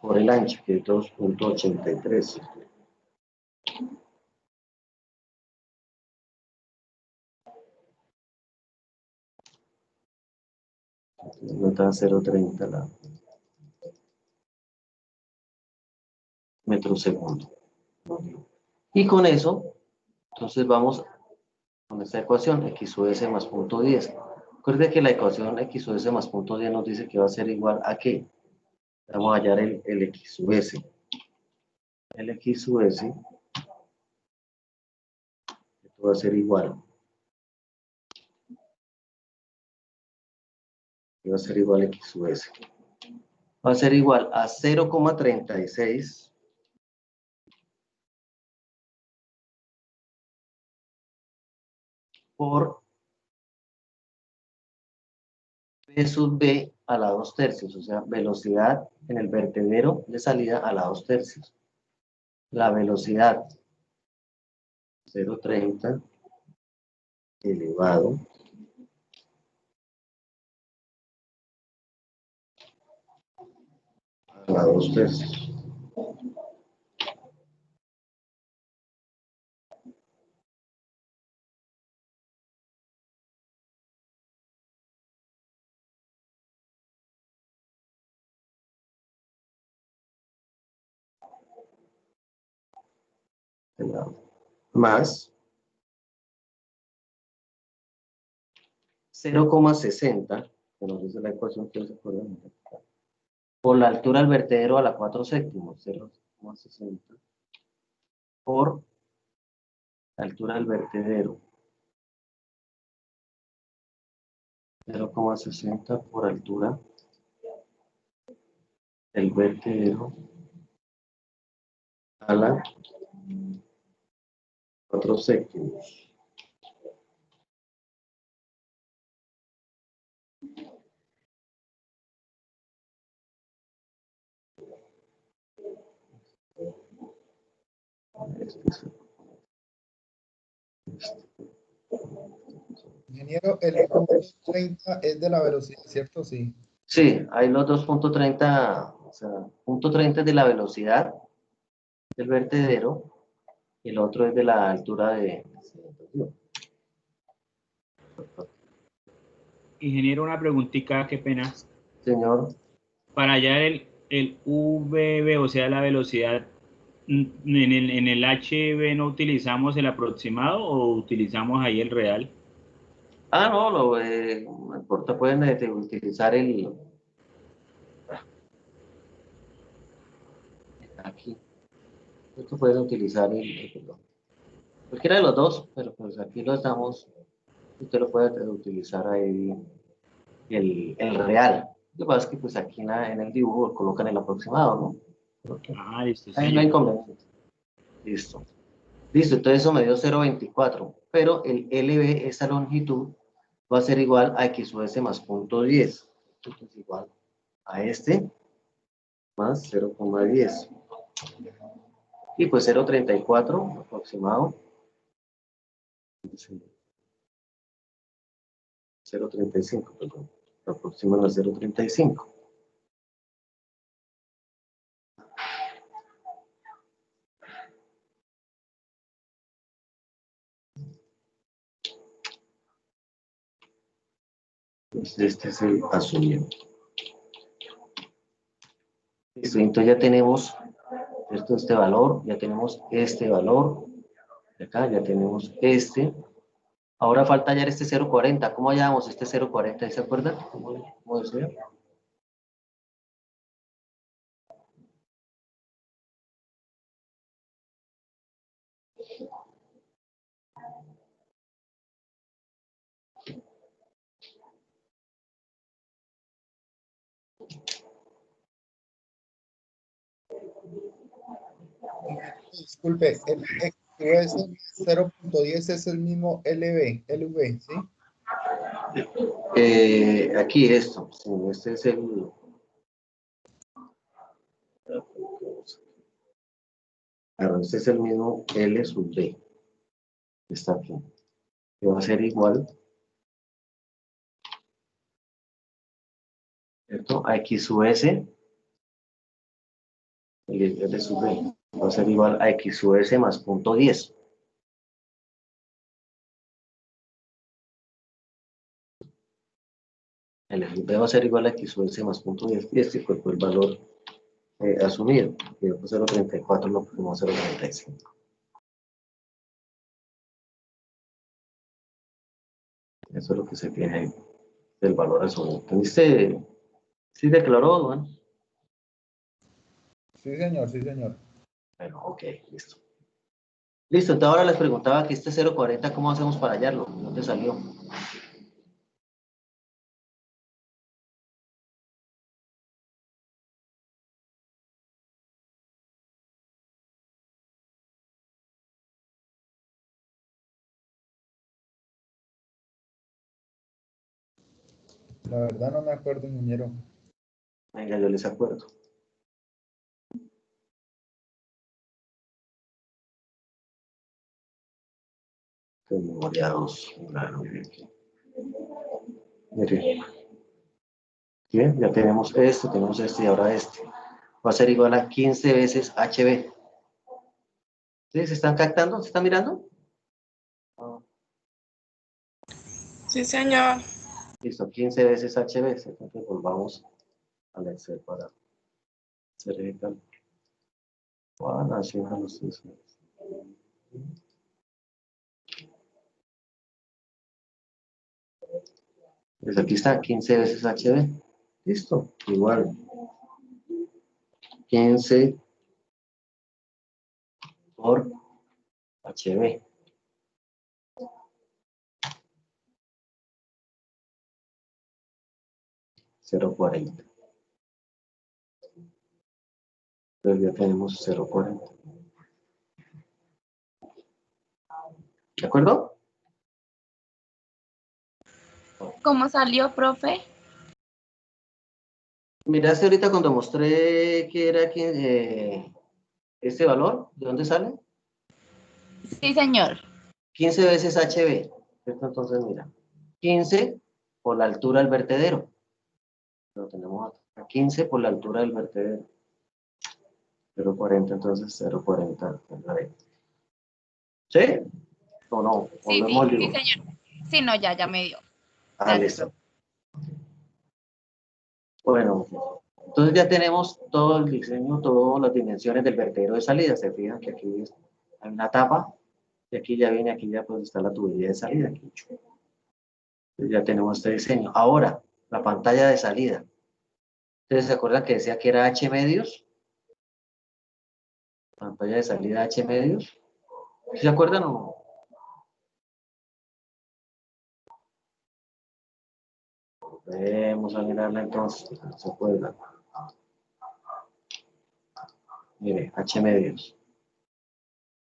por el ancho, que es 2.83. Nota 0,30 la metro segundo. Y con eso, entonces vamos con esta ecuación, x sub s más punto 10. Recuerde que la ecuación x sub s más punto 10 nos dice que va a ser igual a ¿qué? Vamos a hallar el x sub s. El x sub s esto va a ser igual. Va a ser igual a x sub s. Va a ser igual a 0,36 por P sub B a la 2/3, o sea, velocidad en el vertedero de salida a la 2/3. La velocidad 0,30 elevado a la 2/3. Más 0,60, que nos dice la ecuación que se puede por la altura del vertedero a la 4/7, 0,60 por la altura del vertedero, 0,60 por altura del vertedero a la 4/7. Ingeniero, el punto 30 es de la velocidad, ¿cierto? Sí. Sí, hay los dos punto 30, o sea, punto 30 es de la velocidad del vertedero y el otro es de la altura de... Ingeniero, una preguntita, qué pena. Señor. Para hallar el VB, o sea, la velocidad, en el HB no utilizamos el aproximado o utilizamos ahí el real. Ah, no, no importa, pueden utilizar el... Aquí. Esto pueden utilizar perdón. Cualquiera de los dos, pero pues aquí lo estamos... Usted lo puede utilizar ahí el real. Lo que pasa es que pues aquí en el dibujo colocan el aproximado, ¿no? Okay. Ah, listo. Ahí no hay inconveniente. Listo. Listo, entonces eso me dio 0,24, pero el LB, esa longitud, va a ser igual a X sub S más 0,10. Entonces igual a este más 0,10. Y pues 0,34 aproximado. 0,35, perdón. Aproximan a 0,35. Entonces este es el asumido. Listo, entonces ya tenemos este valor, ya tenemos este valor, de acá ya tenemos este. Ahora falta hallar este 0,40. ¿Cómo hallamos este 0,40? ¿Se acuerdan? ¿Cómo decía? Disculpe, el XUS 0.10 es el mismo LV, ¿sí? Aquí esto, sí, este es el... Este es el mismo L sub B. Está aquí. Que va a ser igual, ¿cierto? A X sub S, el L sub B, va a ser igual a X sub S más 0,10. El L sub B va a ser igual a X sub S más 0,10. Y este fue el valor asumido. Y después 0,34 lo pusimos a 0,35. Eso es lo que se tiene ahí, del valor asumido. ¿Entendiste? ¿Sí declaró, Juan? Sí, señor, sí, señor. Bueno, ok, listo. Listo, entonces ahora les preguntaba que este 0,40, ¿cómo hacemos para hallarlo? ¿Dónde salió? La verdad no me acuerdo, ingeniero. Venga, yo les acuerdo. Memoria 2. Claro, mire. Bien, ya tenemos este y ahora este. Va a ser igual a 15 veces HB. ¿Sí? ¿Se están captando? ¿Se están mirando? Sí, señor. Listo, 15 veces HB. Entonces volvamos al Excel para hacer el cálculo. Van haciendo los usuarios. Pues aquí está, 15 veces HB. Listo, igual. 15 por HB. $0.40. Entonces ya tenemos 0.40. ¿De acuerdo? ¿Cómo salió, profe? Miraste ahorita cuando mostré que era este valor, ¿de dónde sale? Sí, señor. 15 veces HB. Entonces, mira, 15 por la altura del vertedero. Lo tenemos acá, 15 por la altura del vertedero. 0.40, entonces 0.40. ¿Sí? ¿O no? Sí, Volvemos, sí, señor. Sí, no, ya me dio. listo. Bueno, entonces ya tenemos todo el diseño, todas las dimensiones del vertedero de salida. Se fijan que aquí hay una tapa, y aquí ya viene, aquí ya pues está la tubería de salida. Aquí. Entonces ya tenemos este diseño. Ahora, la pantalla de salida. ¿Ustedes se acuerdan que decía que era H medios? Pantalla de salida H medios. ¿Se acuerdan o no? Vamos a mirarla entonces. ¿Se acuerdan? Mire, H medios.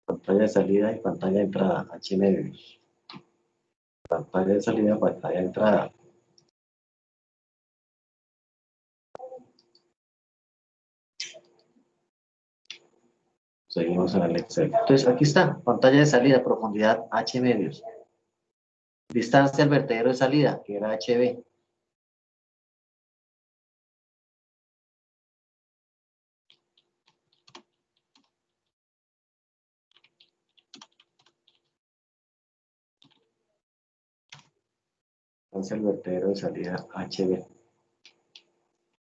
Pantalla de salida y pantalla de entrada. H medios. Pantalla de salida, pantalla de entrada. Seguimos en el Excel. Entonces, aquí está. Pantalla de salida, profundidad H medios. Distancia al vertedero de salida, que era HB. Distancia al vertedero de salida HB.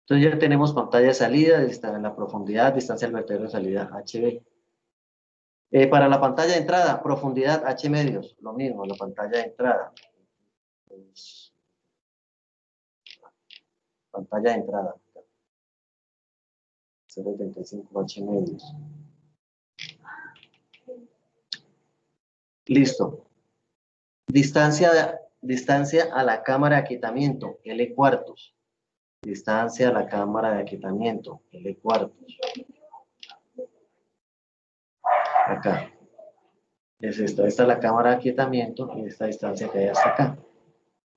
Entonces ya tenemos pantalla de salida, la profundidad, distancia al vertedero de salida HB. Para la pantalla de entrada, profundidad H medios, lo mismo, la pantalla de entrada. Pantalla de entrada. 0.75 H medios. Listo. Distancia a la cámara de aquietamiento, L cuartos. Distancia a la cámara de aquietamiento, L cuartos. Acá. Es esta es la cámara de aquietamiento y esta distancia que hay hasta acá.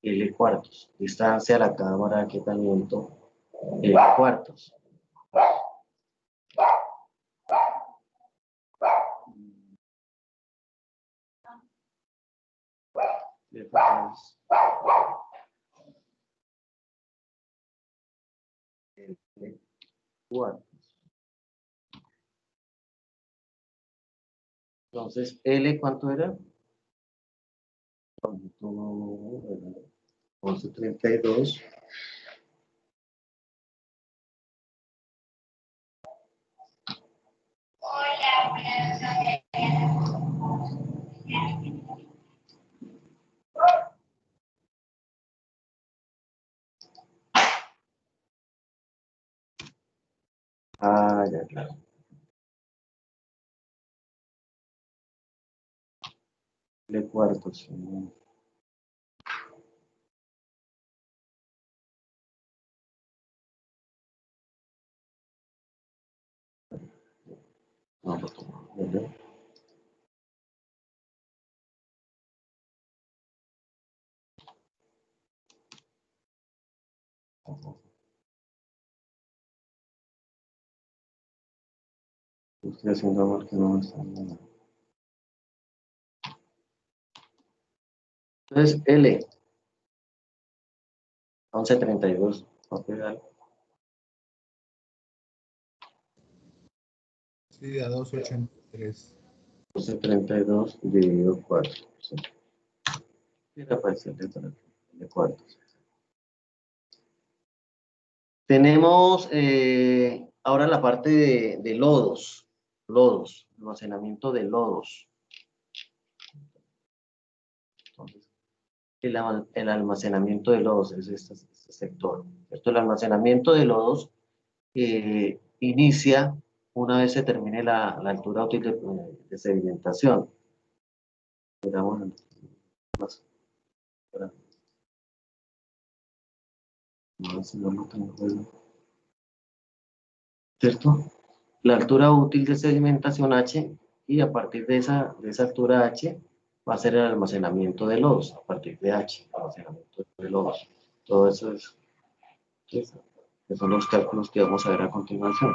L cuartos. Distancia a la cámara de aquietamiento, L cuartos. L cuartos. Entonces, L, ¿cuánto era? 11.32. Ya, claro. L cuartos. No, no. Estoy haciendo algo que no me está viendo. Entonces, L, 1132. Ok, dale. Sí, a 283. 1132 dividido 4. Sí. Mira, pues, el de cuartos. Tenemos ahora la parte de lodos. Lodos, almacenamiento de lodos. Entonces, el almacenamiento de lodos es este sector. Esto, el almacenamiento de lodos inicia una vez se termine la altura útil de sedimentación. Miramos más. No, si no lo tengo, ¿cierto? La altura útil de sedimentación H, y a partir de esa altura H va a ser el almacenamiento de lodos, a partir de H, almacenamiento de lodos. Todo eso que son los cálculos que vamos a ver a continuación.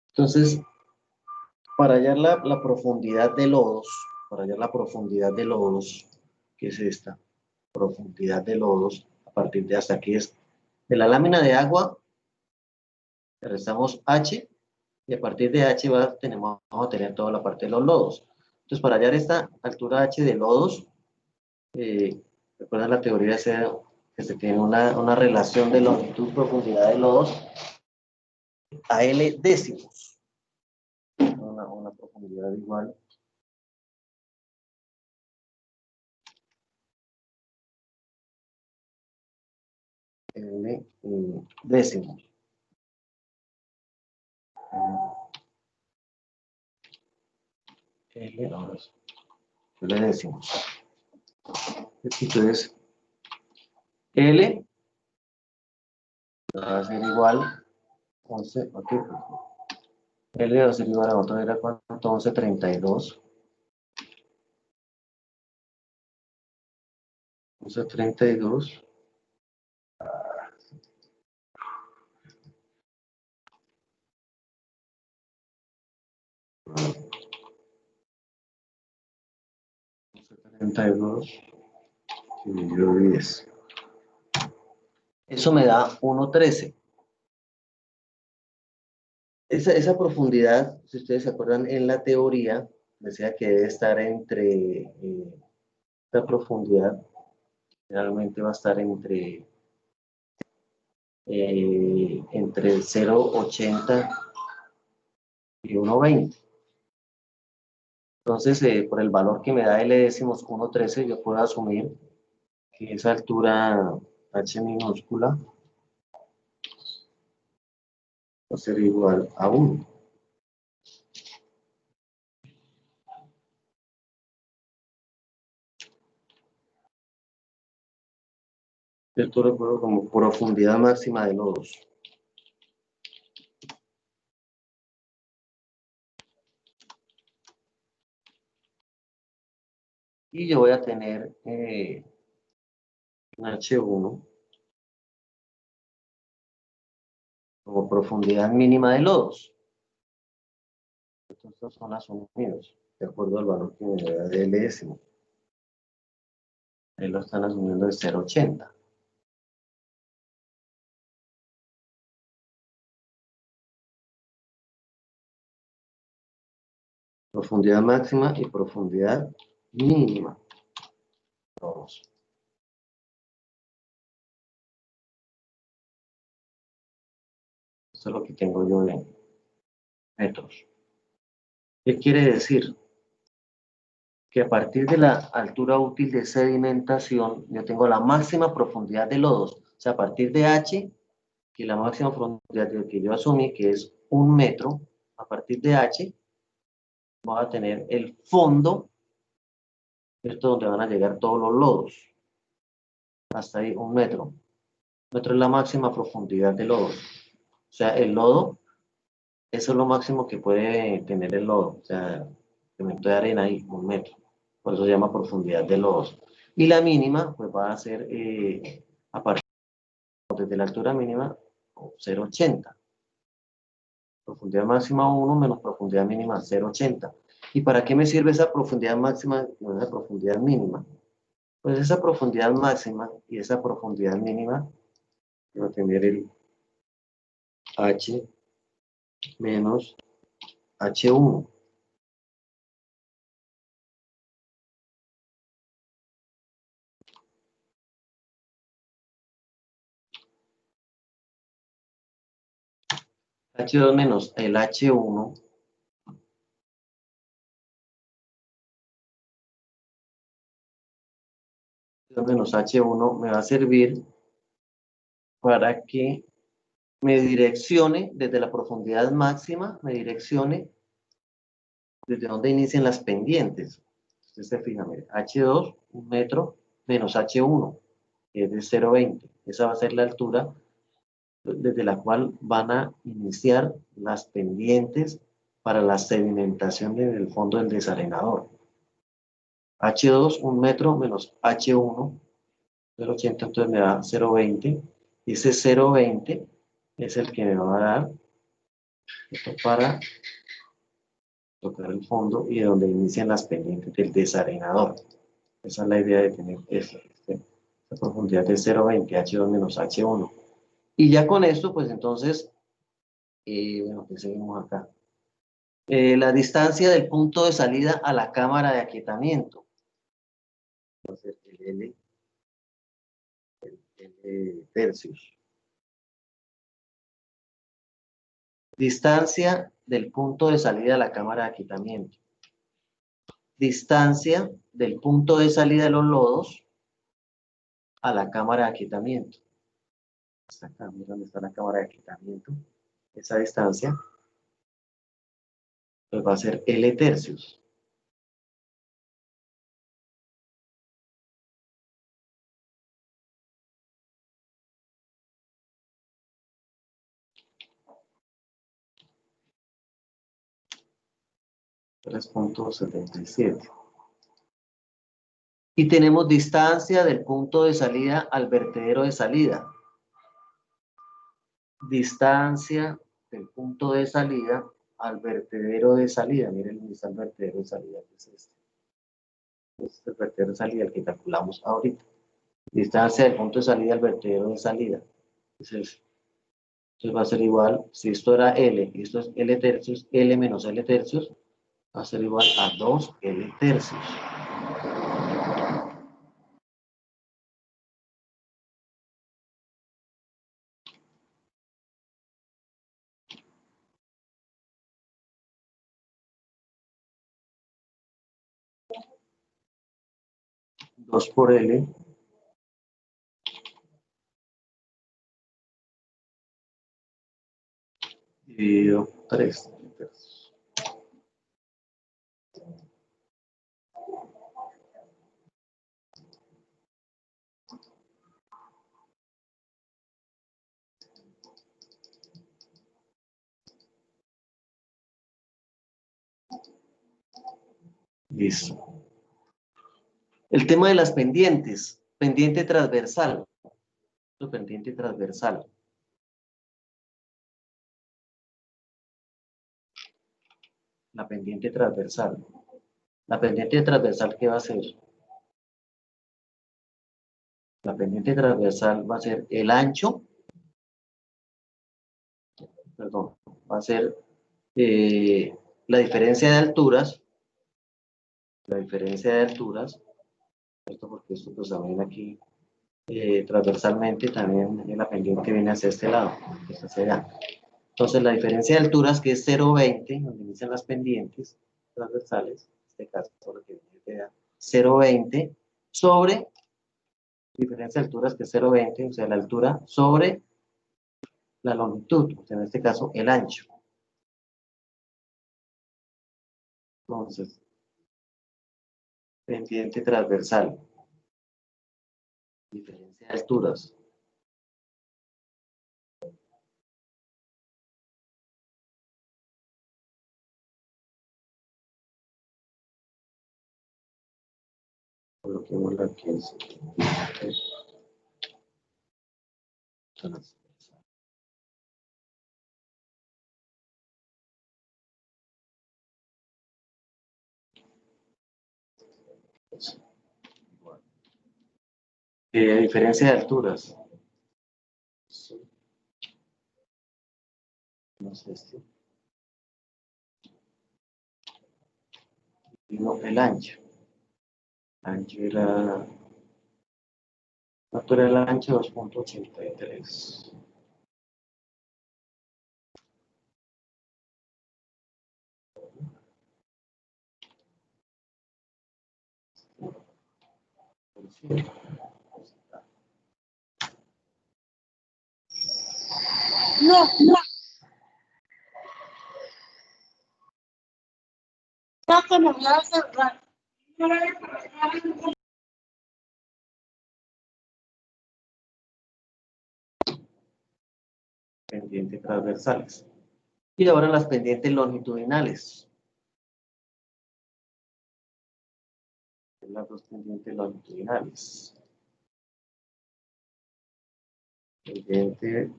Entonces, para hallar la profundidad de lodos, ¿qué es esta? Profundidad de lodos, a partir de hasta aquí es de la lámina de agua, le restamos H, y a partir de H vamos a tener toda la parte de los lodos. Entonces, para hallar esta altura H de lodos, recuerden la teoría que se tiene una relación de longitud-profundidad de lodos a L décimos. Una profundidad igual. L décimos. L décimos. Entonces, L va a ser igual 11, ok. L va a ser igual a otro, era cuánto, 1132. 1132. Dividido 10. Eso me da 1.13. Esa profundidad, si ustedes se acuerdan en la teoría, decía que debe estar entre, esta profundidad generalmente va a estar entre 0.80 y 1.20. Entonces, por el valor que me da L décimos 1.13, yo puedo asumir que esa altura H minúscula va a ser igual a 1. Esto lo puedo como profundidad máxima de lodos. Y yo voy a tener un H1 como profundidad mínima de lodos. Estos son asumidos de acuerdo al valor que me da de L décimo. Ahí lo están asumiendo de 0.80. Profundidad máxima y profundidad mínima. Vamos. Eso es lo que tengo yo en metros. ¿Qué quiere decir? Que a partir de la altura útil de sedimentación, yo tengo la máxima profundidad de lodos. O sea, a partir de H, que la máxima profundidad que yo asumí, que es 1 metro, a partir de H, voy a tener el fondo, esto donde van a llegar todos los lodos. Hasta ahí, 1 metro. 1 metro es la máxima profundidad de lodos. O sea, el lodo, eso es lo máximo que puede tener el lodo. O sea, incremento de arena ahí, 1 metro. Por eso se llama profundidad de lodos. Y la mínima, pues va a ser a partir desde la altura mínima 0,80. Profundidad máxima 1 menos profundidad mínima 0,80. ¿Y para qué me sirve esa profundidad máxima y esa profundidad mínima? Pues esa profundidad máxima y esa profundidad mínima va a tener el H menos H1. H2 menos el H1 menos H1 me va a servir para que me direccione desde la profundidad máxima, me direccione desde donde inician las pendientes. Usted se fija, mire, H2, 1 metro, menos H1, que es de 0,20. Esa va a ser la altura desde la cual van a iniciar las pendientes para la sedimentación en el fondo del desarenador. H2, 1 metro, menos H1, 0,80, entonces me da 0,20. Y ese 0,20 es el que me va a dar esto para tocar el fondo y de donde inician las pendientes del desarenador. Esa es la idea de tener esta profundidad de 0,20, H2 menos H1. Y ya con esto, pues entonces, bueno, que seguimos acá. La distancia del punto de salida a la cámara de aquietamiento. Entonces, el L tercios. Distancia del punto de salida a la cámara de aquietamiento. Distancia del punto de salida de los lodos a la cámara de aquietamiento. Hasta acá, mira dónde está la cámara de aquietamiento. Esa distancia pues va a ser L tercios. $3.77. Y tenemos distancia del punto de salida al vertedero de salida. Distancia del punto de salida al vertedero de salida. Miren dónde está el vertedero de salida, que es este. Este es el vertedero de salida, el que calculamos ahorita. Distancia del punto de salida al vertedero de salida. Entonces va a ser igual, si esto era L y esto es L tercios, L menos L tercios va a ser igual a 2L tercios. Dos por L dividido 3. Listo. El tema de las pendientes. Pendiente transversal. Pendiente transversal. La pendiente transversal. La pendiente transversal, ¿qué va a ser? La pendiente transversal va a ser el ancho. Perdón. Va a ser la diferencia de alturas. La diferencia de alturas. Esto porque esto pues también aquí transversalmente también la pendiente viene hacia este lado. Hacia allá. Entonces la diferencia de alturas que es 0,20, donde inician las pendientes transversales, en este caso lo que viene 0,20 sobre diferencia de alturas que es 0,20, o sea la altura sobre la longitud, o sea, en este caso el ancho. Entonces, pendiente transversal, diferencia de alturas. coloquemos la que es. Diferencia de alturas. No sé este. No, el ancho. Ancho era. Altura del ancho 2.83. No. No, que me voy a cerrar. Pendientes transversales. Y ahora las pendientes longitudinales. Las dos pendientes longitudinales. Pendiente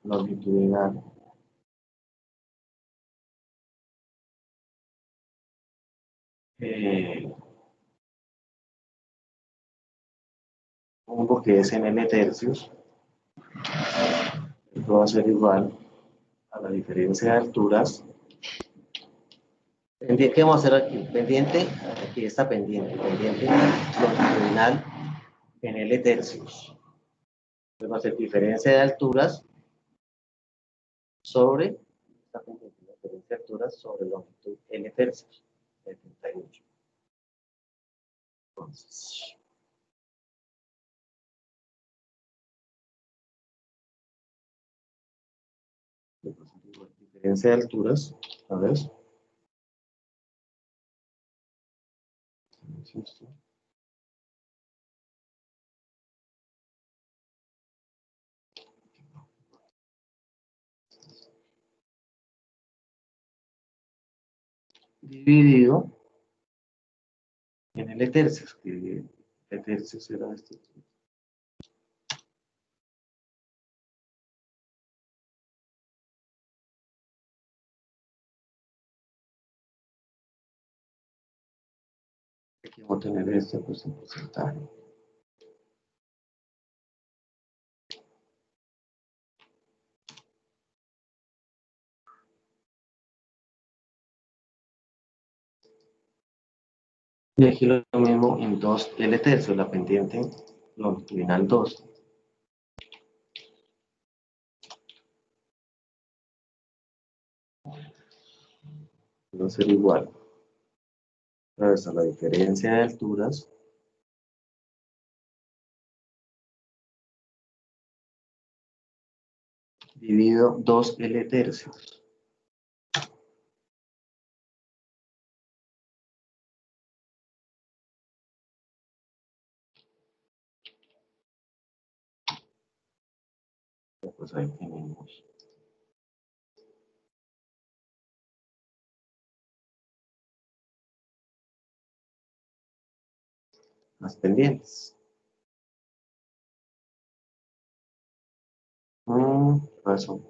longitudinal. Pongo que es en N tercios. Esto va a ser igual a la diferencia de alturas. ¿Qué vamos a hacer aquí? Pendiente, aquí está pendiente longitudinal en L tercios. Entonces va a ser diferencia de alturas sobre esta pendiente, diferencia de alturas sobre longitud L tercios, 78. Entonces, diferencia de alturas, a ver. Dividido en L tercios, que L tercios será este. Aquí vamos a tener este pues en porcentaje. Y aquí lo mismo en 2 L tercios, la pendiente longitudinal 2. Va a ser igual. A la diferencia de alturas dividido 2 L tercios. Pues ahí tenemos. Las pendientes. Eso.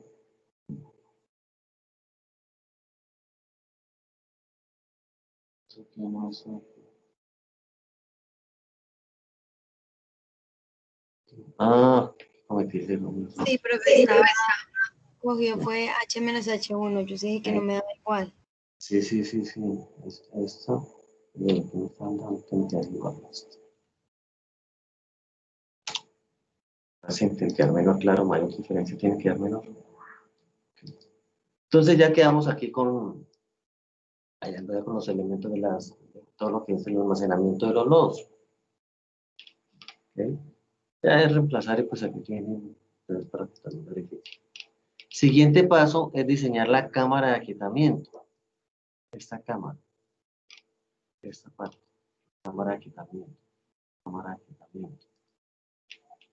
Cometí el error. Sí, profesor. Cogió fue H menos H1. Yo dije que no me daba igual. Sí. Esto. Me están dando igual. Así intentar menos claro, mayor diferencia tiene que dar menor. Entonces ya quedamos aquí con los elementos de todo lo que es el almacenamiento de los nodos. ¿Okay? Ya es reemplazar y pues aquí tienen para que también verifiquen. Siguiente paso es diseñar la cámara de aquietamiento. Esta cámara. Esta parte. Cámara de aquietamiento.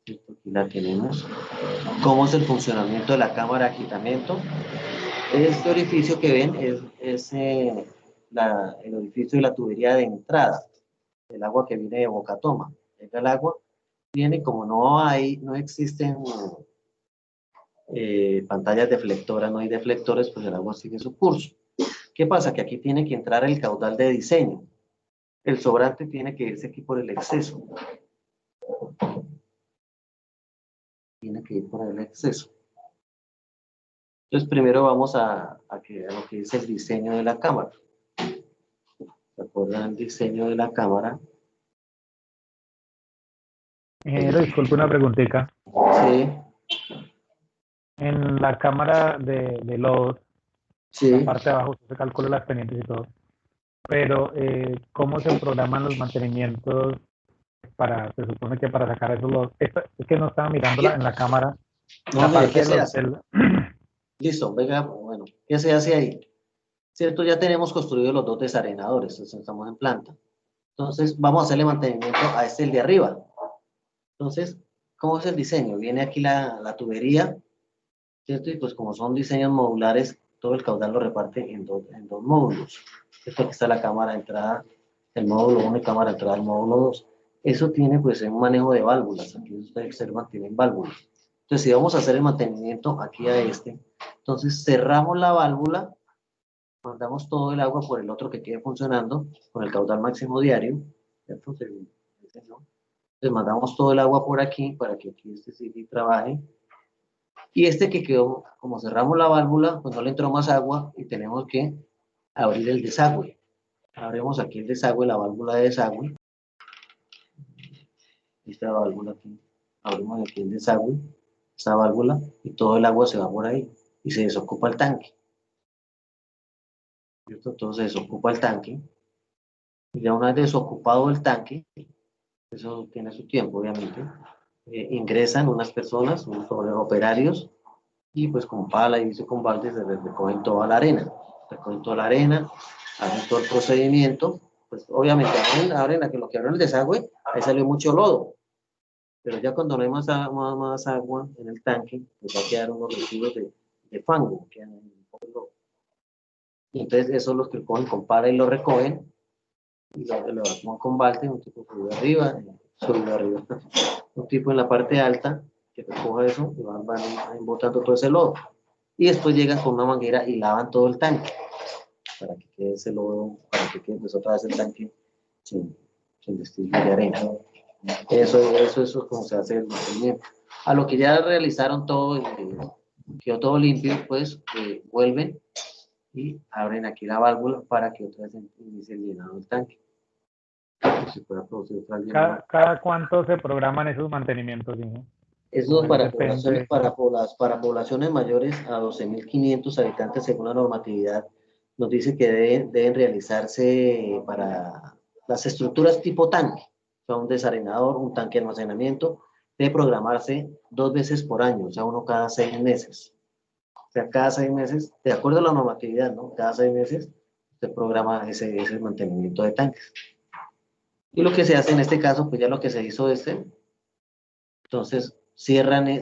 Aquí la tenemos. ¿Cómo es el funcionamiento de la cámara de aquietamiento? Este orificio que ven es el orificio de la tubería de entrada. el agua que viene de boca toma. Llega el agua, viene, como no existen pantallas deflectoras, no hay deflectores, pues el agua sigue su curso. ¿Qué pasa? Que aquí tiene que entrar el caudal de diseño. El sobrante tiene que irse aquí por el exceso. Tiene que ir por el exceso. Entonces primero vamos a lo que es el diseño de la cámara. ¿Se acuerdan el diseño de la cámara? Disculpe una preguntita. Sí. En la cámara de lodos, Sí. la parte de abajo se calcula las pendientes y todo. Pero, ¿cómo se programan los mantenimientos se supone que para sacar esos lodos? Es que no estaba mirándola en la cámara. No, la mire, parte ¿qué de se los, hace? Listo, venga, bueno, ¿qué se hace ahí? ¿Cierto? Ya tenemos construidos los dos desarenadores, estamos en planta. Entonces, vamos a hacerle mantenimiento a el de arriba. Entonces, ¿cómo es el diseño? Viene aquí la tubería, ¿cierto? Y pues como son diseños modulares, todo el caudal lo reparte en dos módulos. Esto aquí está la cámara de entrada, el módulo 1 y cámara de entrada del módulo 2. Eso tiene pues un manejo de válvulas. Aquí ustedes observan, tienen válvulas. Entonces, si vamos a hacer el mantenimiento aquí a entonces cerramos la válvula, mandamos todo el agua por el otro que quede funcionando, con el caudal máximo diario, ¿cierto? Entonces mandamos todo el agua por aquí, para que aquí sí trabaje. Y que quedó, como cerramos la válvula, pues no le entró más agua y tenemos que abrir el desagüe. Abrimos aquí el desagüe, la válvula de desagüe. Esta válvula aquí. Abrimos aquí el desagüe, esta válvula, y todo el agua se va por ahí y se desocupa el tanque. ¿Cierto? Entonces se desocupa el tanque. Y ya una vez desocupado el tanque, eso tiene su tiempo, obviamente, ingresan unas personas, unos operarios, y pues con pala y con baldes se recogen toda la arena. Recogen toda la arena, hacen todo el procedimiento, pues obviamente abren lo que abrió el desagüe, ahí salió mucho lodo. Pero ya cuando no hay más agua en el tanque, pues va a quedar unos residuos de fango, que quedan un poco de lodo. Y entonces esos los que cogen con pala y lo recogen, y lo evacuan con balde, un tipo subido arriba, un tipo en la parte alta que recoja eso y van botando todo ese lodo. Y después llegan con una manguera y lavan todo el tanque para que quede ese lodo, para que quede pues, otra vez el tanque sin vestigio de arena. Eso es como se hace el mantenimiento. A lo que ya realizaron todo, quedó todo limpio, pues vuelven y abren aquí la válvula para que otra vez inicie el llenado del tanque. Se pueda producir otra vez ¿Cada cuánto se programan esos mantenimientos, ¿no? Eso para poblaciones mayores a 12.500 habitantes según la normatividad nos dice que deben realizarse para las estructuras tipo tanque, o sea, un desarenador, un tanque de almacenamiento, debe programarse 2 veces por año, o sea, uno cada 6 meses. O sea, cada 6 meses, de acuerdo a la normatividad, ¿no? Cada 6 meses se programa ese mantenimiento de tanques. Y lo que se hace en este caso, pues ya lo que se hizo entonces cierran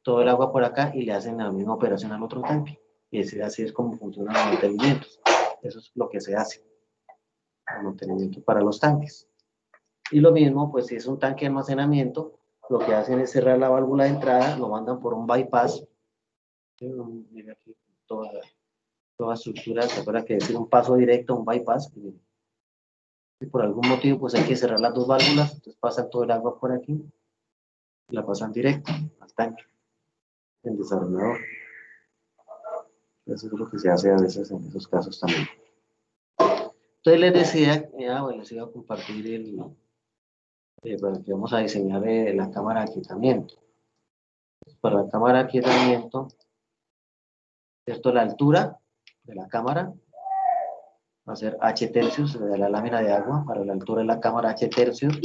todo el agua por acá y le hacen la misma operación al otro tanque. Y así es como funcionan los mantenimientos. Eso es lo que se hace, el mantenimiento para los tanques. Y lo mismo, pues si es un tanque de almacenamiento, lo que hacen es cerrar la válvula de entrada, lo mandan por un bypass. Mira aquí toda estructura, se acuerda que decir un paso directo, un bypass. Y por algún motivo, pues hay que cerrar las dos válvulas, entonces pasan todo el agua por aquí y la pasan directo al tanque, el desarenador. Eso es lo que se hace a veces en esos casos también. Entonces les decía, bueno, les iba a compartir para que vamos a diseñar la cámara de aquietamiento. Para la cámara de aquietamiento, ¿cierto? La altura de la cámara va a ser H tercios de la lámina de agua, para la altura de la cámara H tercios,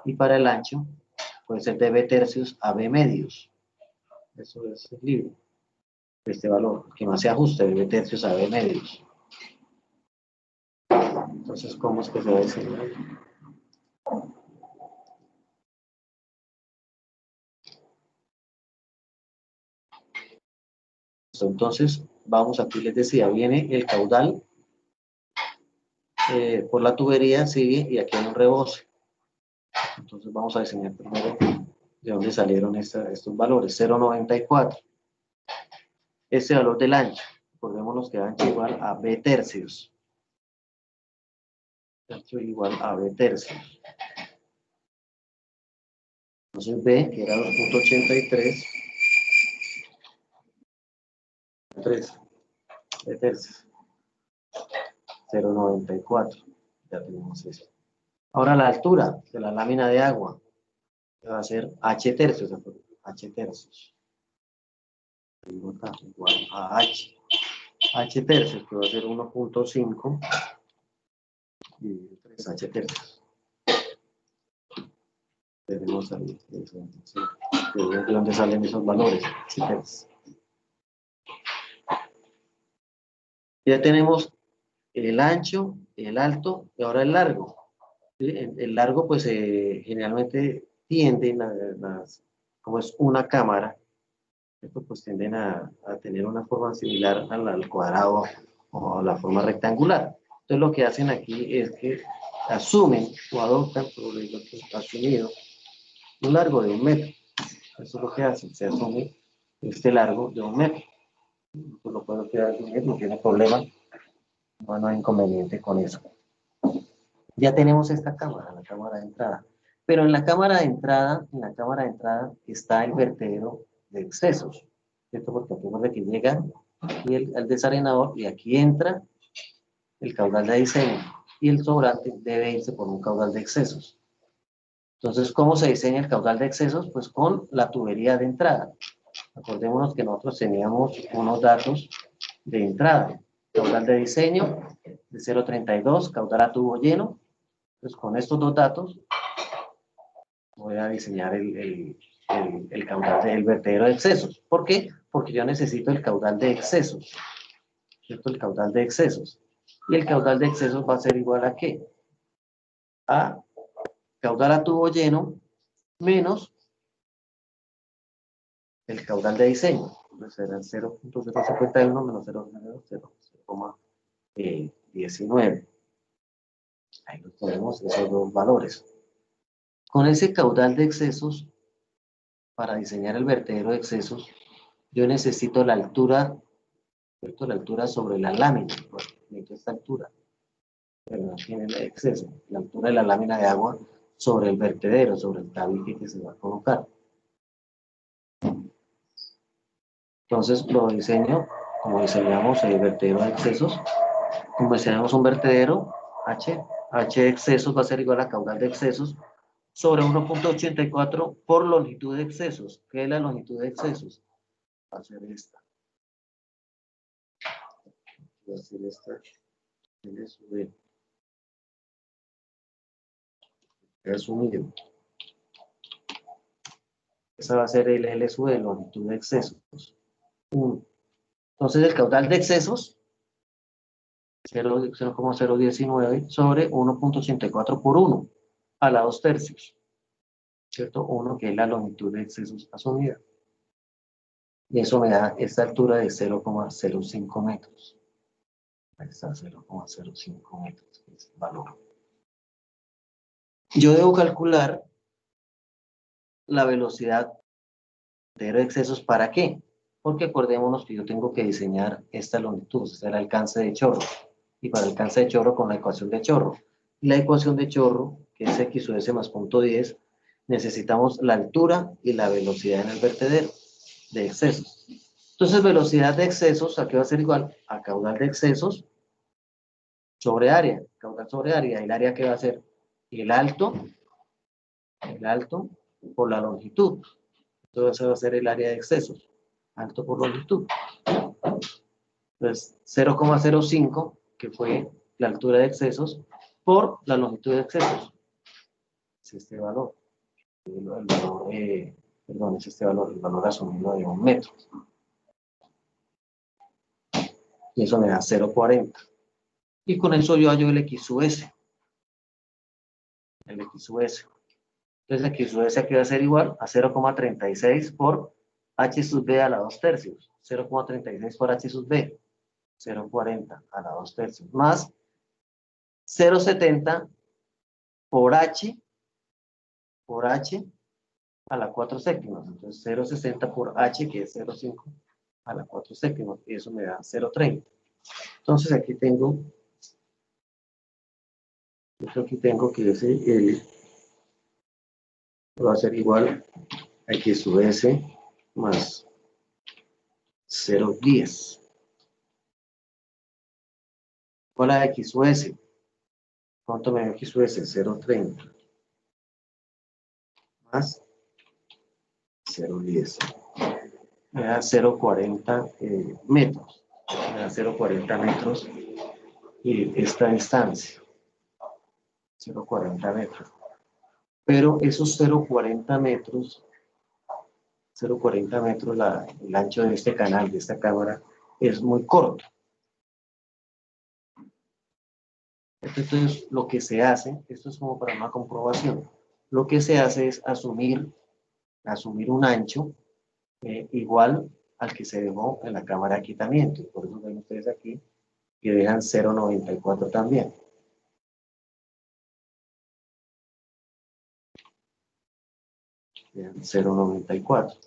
y para el ancho puede ser de B tercios a B medios. Eso es libre. Este valor, que más se ajuste de B tercios a B medios. Entonces, ¿cómo es que se va a diseñar? Entonces, vamos aquí, les decía, viene el caudal por la tubería sigue y aquí hay un rebose. Entonces vamos a diseñar primero de dónde salieron estos valores. 0,94. Este valor del ancho, recordémonos que ancho igual a B tercios. Ancho igual a B tercios. Entonces B, que era 2.83, B tercios. 0,94. Ya tenemos eso. Ahora la altura de la lámina de agua va a ser H tercios. H tercios. Igual a H. H tercios, que va a ser 1.5 y 3 H tercios. Tenemos ahí, de dónde salen esos valores. H tercios. Ya tenemos el ancho, el alto y ahora el largo. ¿Sí? El largo, pues generalmente tienden como es una cámara, pues tienden a tener una forma similar al cuadrado o a la forma rectangular. Entonces lo que hacen aquí es que asumen o adoptan sobre lo que está asumido un largo de 1 metro. Eso es lo que hacen, se asume este largo de 1 metro. Pues lo puedo quedar asumir, no tiene problema, no hay inconveniente con eso. Ya tenemos esta cámara, la cámara de entrada. Pero en la cámara de entrada, está el vertedero de excesos, ¿cierto? Porque recuerda que llega aquí el desarenador y aquí entra el caudal de diseño y el sobrante debe irse por un caudal de excesos. Entonces, ¿cómo se diseña el caudal de excesos? Pues con la tubería de entrada. Acordémonos que nosotros teníamos unos datos de entrada. Caudal de diseño de 0,32, caudal a tubo lleno. Entonces, con estos dos datos voy a diseñar el caudal del vertedero de excesos. ¿Por qué? Porque yo necesito el caudal de excesos, ¿cierto? El caudal de excesos. Y el caudal de excesos va a ser igual a ¿qué? A caudal a tubo lleno menos el caudal de diseño. Entonces será 0.051 menos 0.19. Ahí los tenemos, esos dos valores. Con ese caudal de excesos, para diseñar el vertedero de excesos, yo necesito la altura, ¿cierto? La altura sobre la lámina. Bueno, necesito esta altura, pero no tiene el exceso. La altura de la lámina de agua sobre el vertedero, sobre el tabique que se va a colocar. Entonces lo diseño, como diseñamos el vertedero de excesos, como diseñamos un vertedero, H de excesos va a ser igual a caudal de excesos sobre 1.84 por longitud de excesos. ¿Qué es la longitud de excesos? Va a ser esta. Va a ser esta. Resumido. Esa va a ser el L sub de longitud de excesos. 1. Entonces el caudal de excesos 0,019 sobre 1.84 por 1 a la 2 tercios. ¿Cierto? 1 que es la longitud de excesos asumida. Y eso me da esta altura de 0,05 metros. Ahí está, 0,05 metros, que es el valor. Yo debo calcular la velocidad de excesos, ¿para qué? Porque acordémonos que yo tengo que diseñar esta longitud, este es el alcance de chorro. Y para el alcance de chorro con la ecuación de chorro. Y la ecuación de chorro, que es x sub s más 0.10, necesitamos la altura y la velocidad en el vertedero de excesos. Entonces, velocidad de excesos, ¿a qué va a ser igual? A caudal de excesos sobre área. Caudal sobre área. ¿El área qué va a ser? El alto por la longitud. Entonces, va a ser el área de excesos. Alto por longitud. Entonces, 0,05, que fue la altura de excesos, por la longitud de excesos. Es este valor. Es este valor, el valor asumido de 1 metro. Y eso me da 0,40. Y con eso yo hallo el X sub S. El X sub S. Entonces, el X sub S aquí va a ser igual a 0,36 por H sub B a la 2 tercios. 0,36 por H sub B. 0,40 a la 2 tercios. Más 0,70 por H a la 4 séptimas. Entonces 0,60 por H, que es 0,5 a la 4 séptimas, y eso me da 0,30. Entonces aquí tengo que ese L va a ser igual a X sub S más 0,10. ¿Cuál es X sub S? ¿Cuánto me da X sub S? 0,30 más 0,10. Me da 0,40 metros. Me da 0,40 metros y esta distancia. 0,40 metros. Pero esos 0,40 metros, el ancho de este canal, de esta cámara, es muy corto. Entonces, lo que se hace, esto es como para una comprobación, lo que se hace es asumir un ancho igual al que se dejó en la cámara de aquitamiento. Por eso ven ustedes aquí que dejan 0,94 también. Dejan 0,94.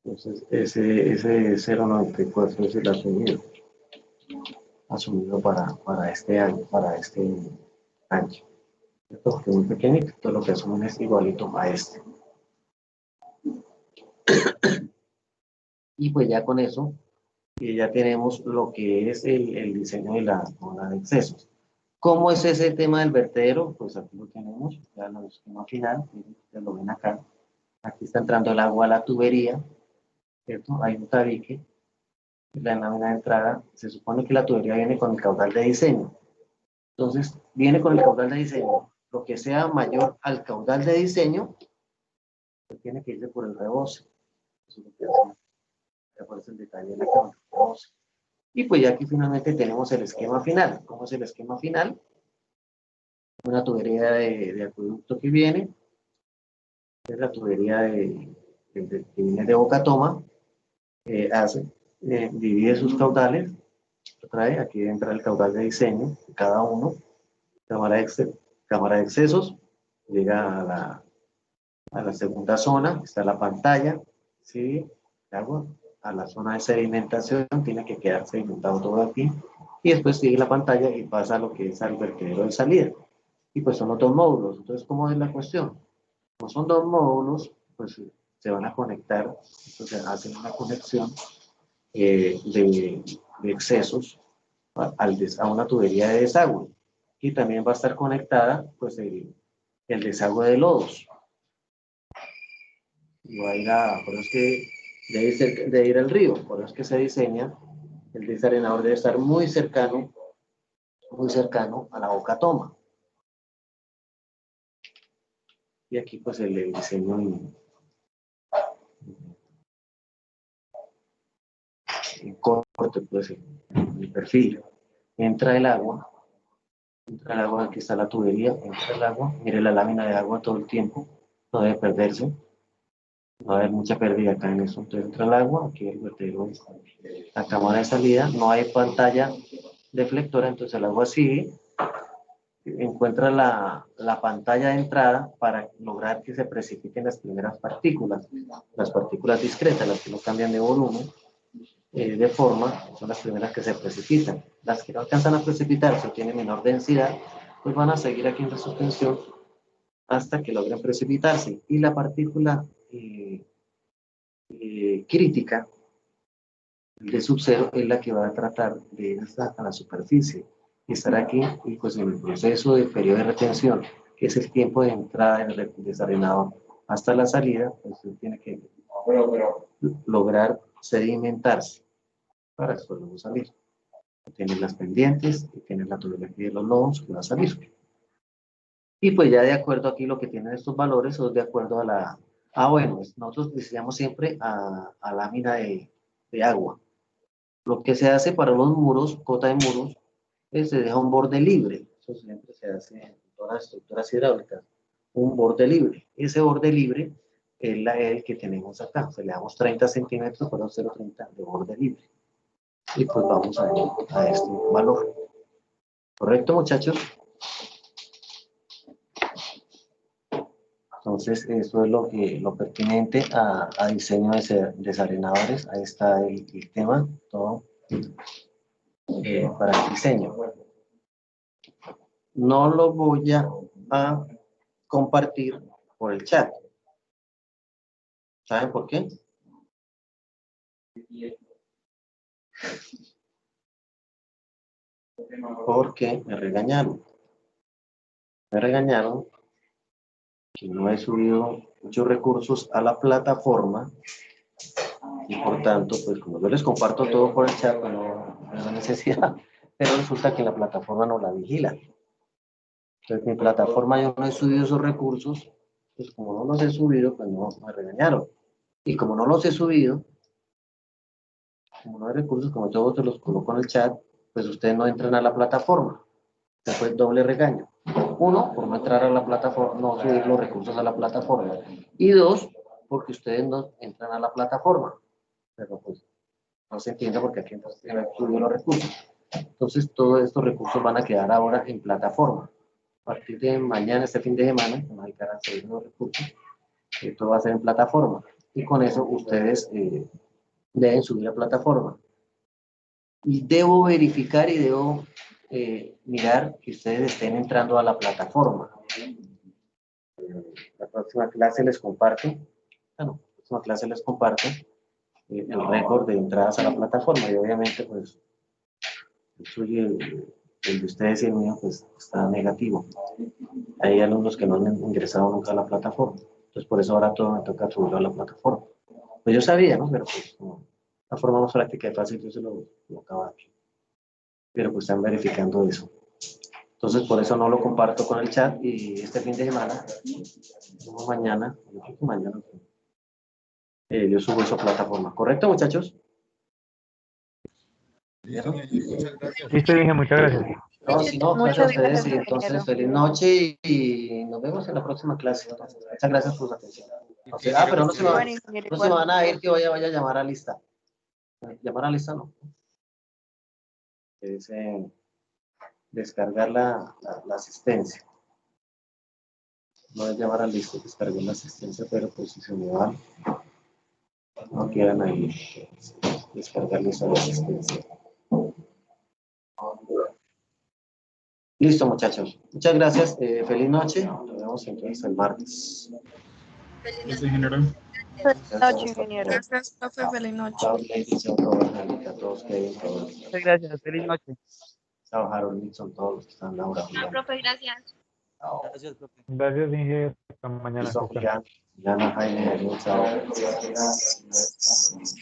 Entonces, ese 0,94 es el asumido para este año, para este ancho. Esto porque es muy pequeñito, todo lo que asumen es igualito a este. Y pues ya con eso, ya tenemos lo que es el diseño de la zona de excesos. ¿Cómo es ese tema del vertedero? Pues aquí lo tenemos, ya el esquema final, ustedes lo ven acá. Aquí está entrando el agua a la tubería, ¿cierto? Hay un tabique, la lámina de entrada, se supone que la tubería viene con el caudal de diseño. Entonces, viene con el caudal de diseño. Lo que sea mayor al caudal de diseño, pues tiene que irse por el rebose. Eso es lo que hacemos. Ya por eso el detalle de la cámara, rebose. Y pues ya aquí finalmente tenemos el esquema final. ¿Cómo es el esquema final? Una tubería de acueducto que viene. Es la tubería que viene de boca toma. Divide sus caudales. Trae, aquí entra el caudal de diseño, cada uno. Cámara de excesos. Llega a la segunda zona. Está la pantalla. ¿Sí? Agua. A la zona de sedimentación, tiene que quedar sedimentado todo aquí, y después sigue la pantalla y pasa a lo que es al vertedero de salida, y pues son los dos módulos. Entonces, ¿cómo es la cuestión? Como son dos módulos, pues se van a conectar, entonces hacen una conexión de excesos a una tubería de desagüe, y también va a estar conectada pues el desagüe de lodos, y va a ir por eso es que de ir al río, por eso es que se diseña el desarenador, debe estar muy cercano a la boca toma. Y aquí pues el diseño en corte, pues el perfil. Entra el agua, aquí está la tubería, entra el agua, mire la lámina de agua todo el tiempo, no debe perderse, no va a haber mucha pérdida acá en eso. Entonces entra el agua, aquí el vertedero, la cámara de salida, no hay pantalla deflectora, entonces el agua sigue, encuentra la pantalla de entrada para lograr que se precipiten las primeras partículas, las partículas discretas, las que no cambian de volumen, de forma, son las primeras que se precipitan. Las que no alcanzan a precipitarse o tienen menor densidad, pues van a seguir aquí en la suspensión hasta que logren precipitarse. Y la partícula crítica de subcero es la que va a tratar de ir a la superficie y estar aquí, y pues en el proceso de periodo de retención, que es el tiempo de entrada del desarenador hasta la salida, pues tiene que lograr sedimentarse para después luego salir. Tienes las pendientes y tienes la tubería de los lodos que va a salir. Y pues ya de acuerdo aquí lo que tienen estos valores es de acuerdo a la... bueno, nosotros diseñamos siempre a lámina de agua. Lo que se hace para los muros, cota de muros, se deja un borde libre. Eso siempre se hace en todas las estructuras hidráulicas. Un borde libre. Ese borde libre es el que tenemos acá. O sea, le damos 30 centímetros por 0,30 de borde libre. y pues vamos a este valor. ¿Correcto, muchachos? Entonces, eso es lo pertinente a diseño de desarenadores. Ahí está el tema, todo para el diseño. No lo voy a compartir por el chat. ¿Saben por qué? Porque me regañaron. Me regañaron que no he subido muchos recursos a la plataforma y por tanto, pues como yo les comparto todo por el chat, pues no hay necesidad, pero resulta que la plataforma no la vigila. Entonces, mi plataforma yo no he subido esos recursos, pues como no los he subido, pues no me regañaron. Y como no los he subido, como no hay recursos, como yo te los coloco en el chat, pues ustedes no entran a la plataforma. Después doble regaño. Uno, por no entrar a la plataforma, no subir los recursos a la plataforma. Y dos, porque ustedes no entran a la plataforma. Pero pues no se entiende porque aquí tienen que subir los recursos. Entonces todos estos recursos van a quedar ahora en plataforma. A partir de mañana, este fin de semana, van a dedicar a subir los recursos. Esto va a ser en plataforma. Y con eso ustedes deben subir a plataforma. Y debo verificar y debo mirar que ustedes estén entrando a la plataforma. La próxima clase les comparto, la próxima clase les comparto el récord de entradas a la plataforma y obviamente pues el suyo el de ustedes y el mío pues está negativo. Hay alumnos que no han ingresado nunca a la plataforma, entonces por eso ahora todo me toca subirlo a la plataforma. Pues yo sabía, ¿no? Pero pues no, la forma más práctica y fácil yo se lo acabo aquí. Pero pues están verificando eso. Entonces, por eso no lo comparto con el chat y este fin de semana, como mañana, yo subo esa plataforma. ¿Correcto, muchachos? Muchas gracias. Listo, dije, muchas gracias. No, si no, gracias a Muchas ustedes gracias, y entonces ingeniero. feliz noche y nos vemos en la próxima clase. Entonces, muchas gracias por su atención. Entonces, pero no se, Bueno, ingeniero, no se van a ir igualmente. que vaya a llamar a lista. Llamar a lista no. Es descargar la asistencia. No es llamar a lista, descargar la asistencia, pero pues si se me van, no quieran ahí descargarles a la asistencia. Listo, muchachos. Muchas gracias. Feliz noche. Nos vemos entonces el martes. Gracias, ingeniero. Feliz noche, ingeniero. Gracias, profe. Feliz noche. Chao, ladies, chao, todos, Angélica, todos, Kevin, todos. Muchas gracias. Feliz noche. Chao, Harold, Nixon, todos los que están ahora. Chao, profe, gracias. Chao. Gracias, profe. Gracias, Inge. Hasta mañana. Listo, Julián, Jaime, chao.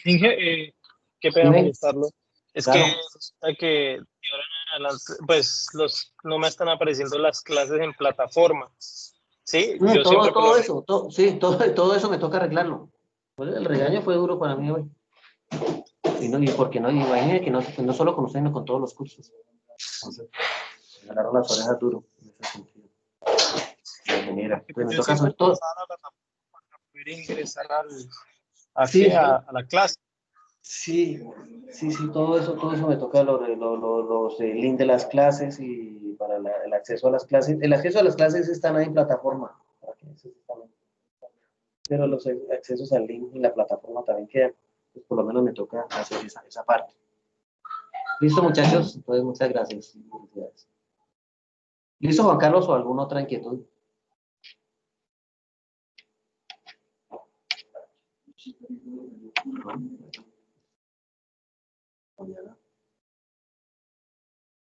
Inge, qué pena Dime. molestarlo. Es Claro. que resulta que de ahora en adelante, pues no me están apareciendo las clases en plataforma. Sí, yo siempre Todo eso, todo eso me toca arreglarlo. Pues el regaño fue duro para mí hoy. Y porque no, imagínate que no solo con ustedes, sino con todos los cursos. Entonces, me agarraron las orejas duro en ese sentido. Ingeniera. Pues me yo toca siempre hacer todo. pasaba la plataforma para poder ingresar a la clase. Sí, todo eso me toca los link de las clases y para el acceso a las clases. El acceso a las clases están ahí en plataforma. Pero los accesos al link y la plataforma también quedan. Pues por lo menos me toca hacer esa parte. Listo, muchachos. Entonces, muchas gracias. ¿Listo, Juan Carlos, o alguna otra inquietud? Mañana.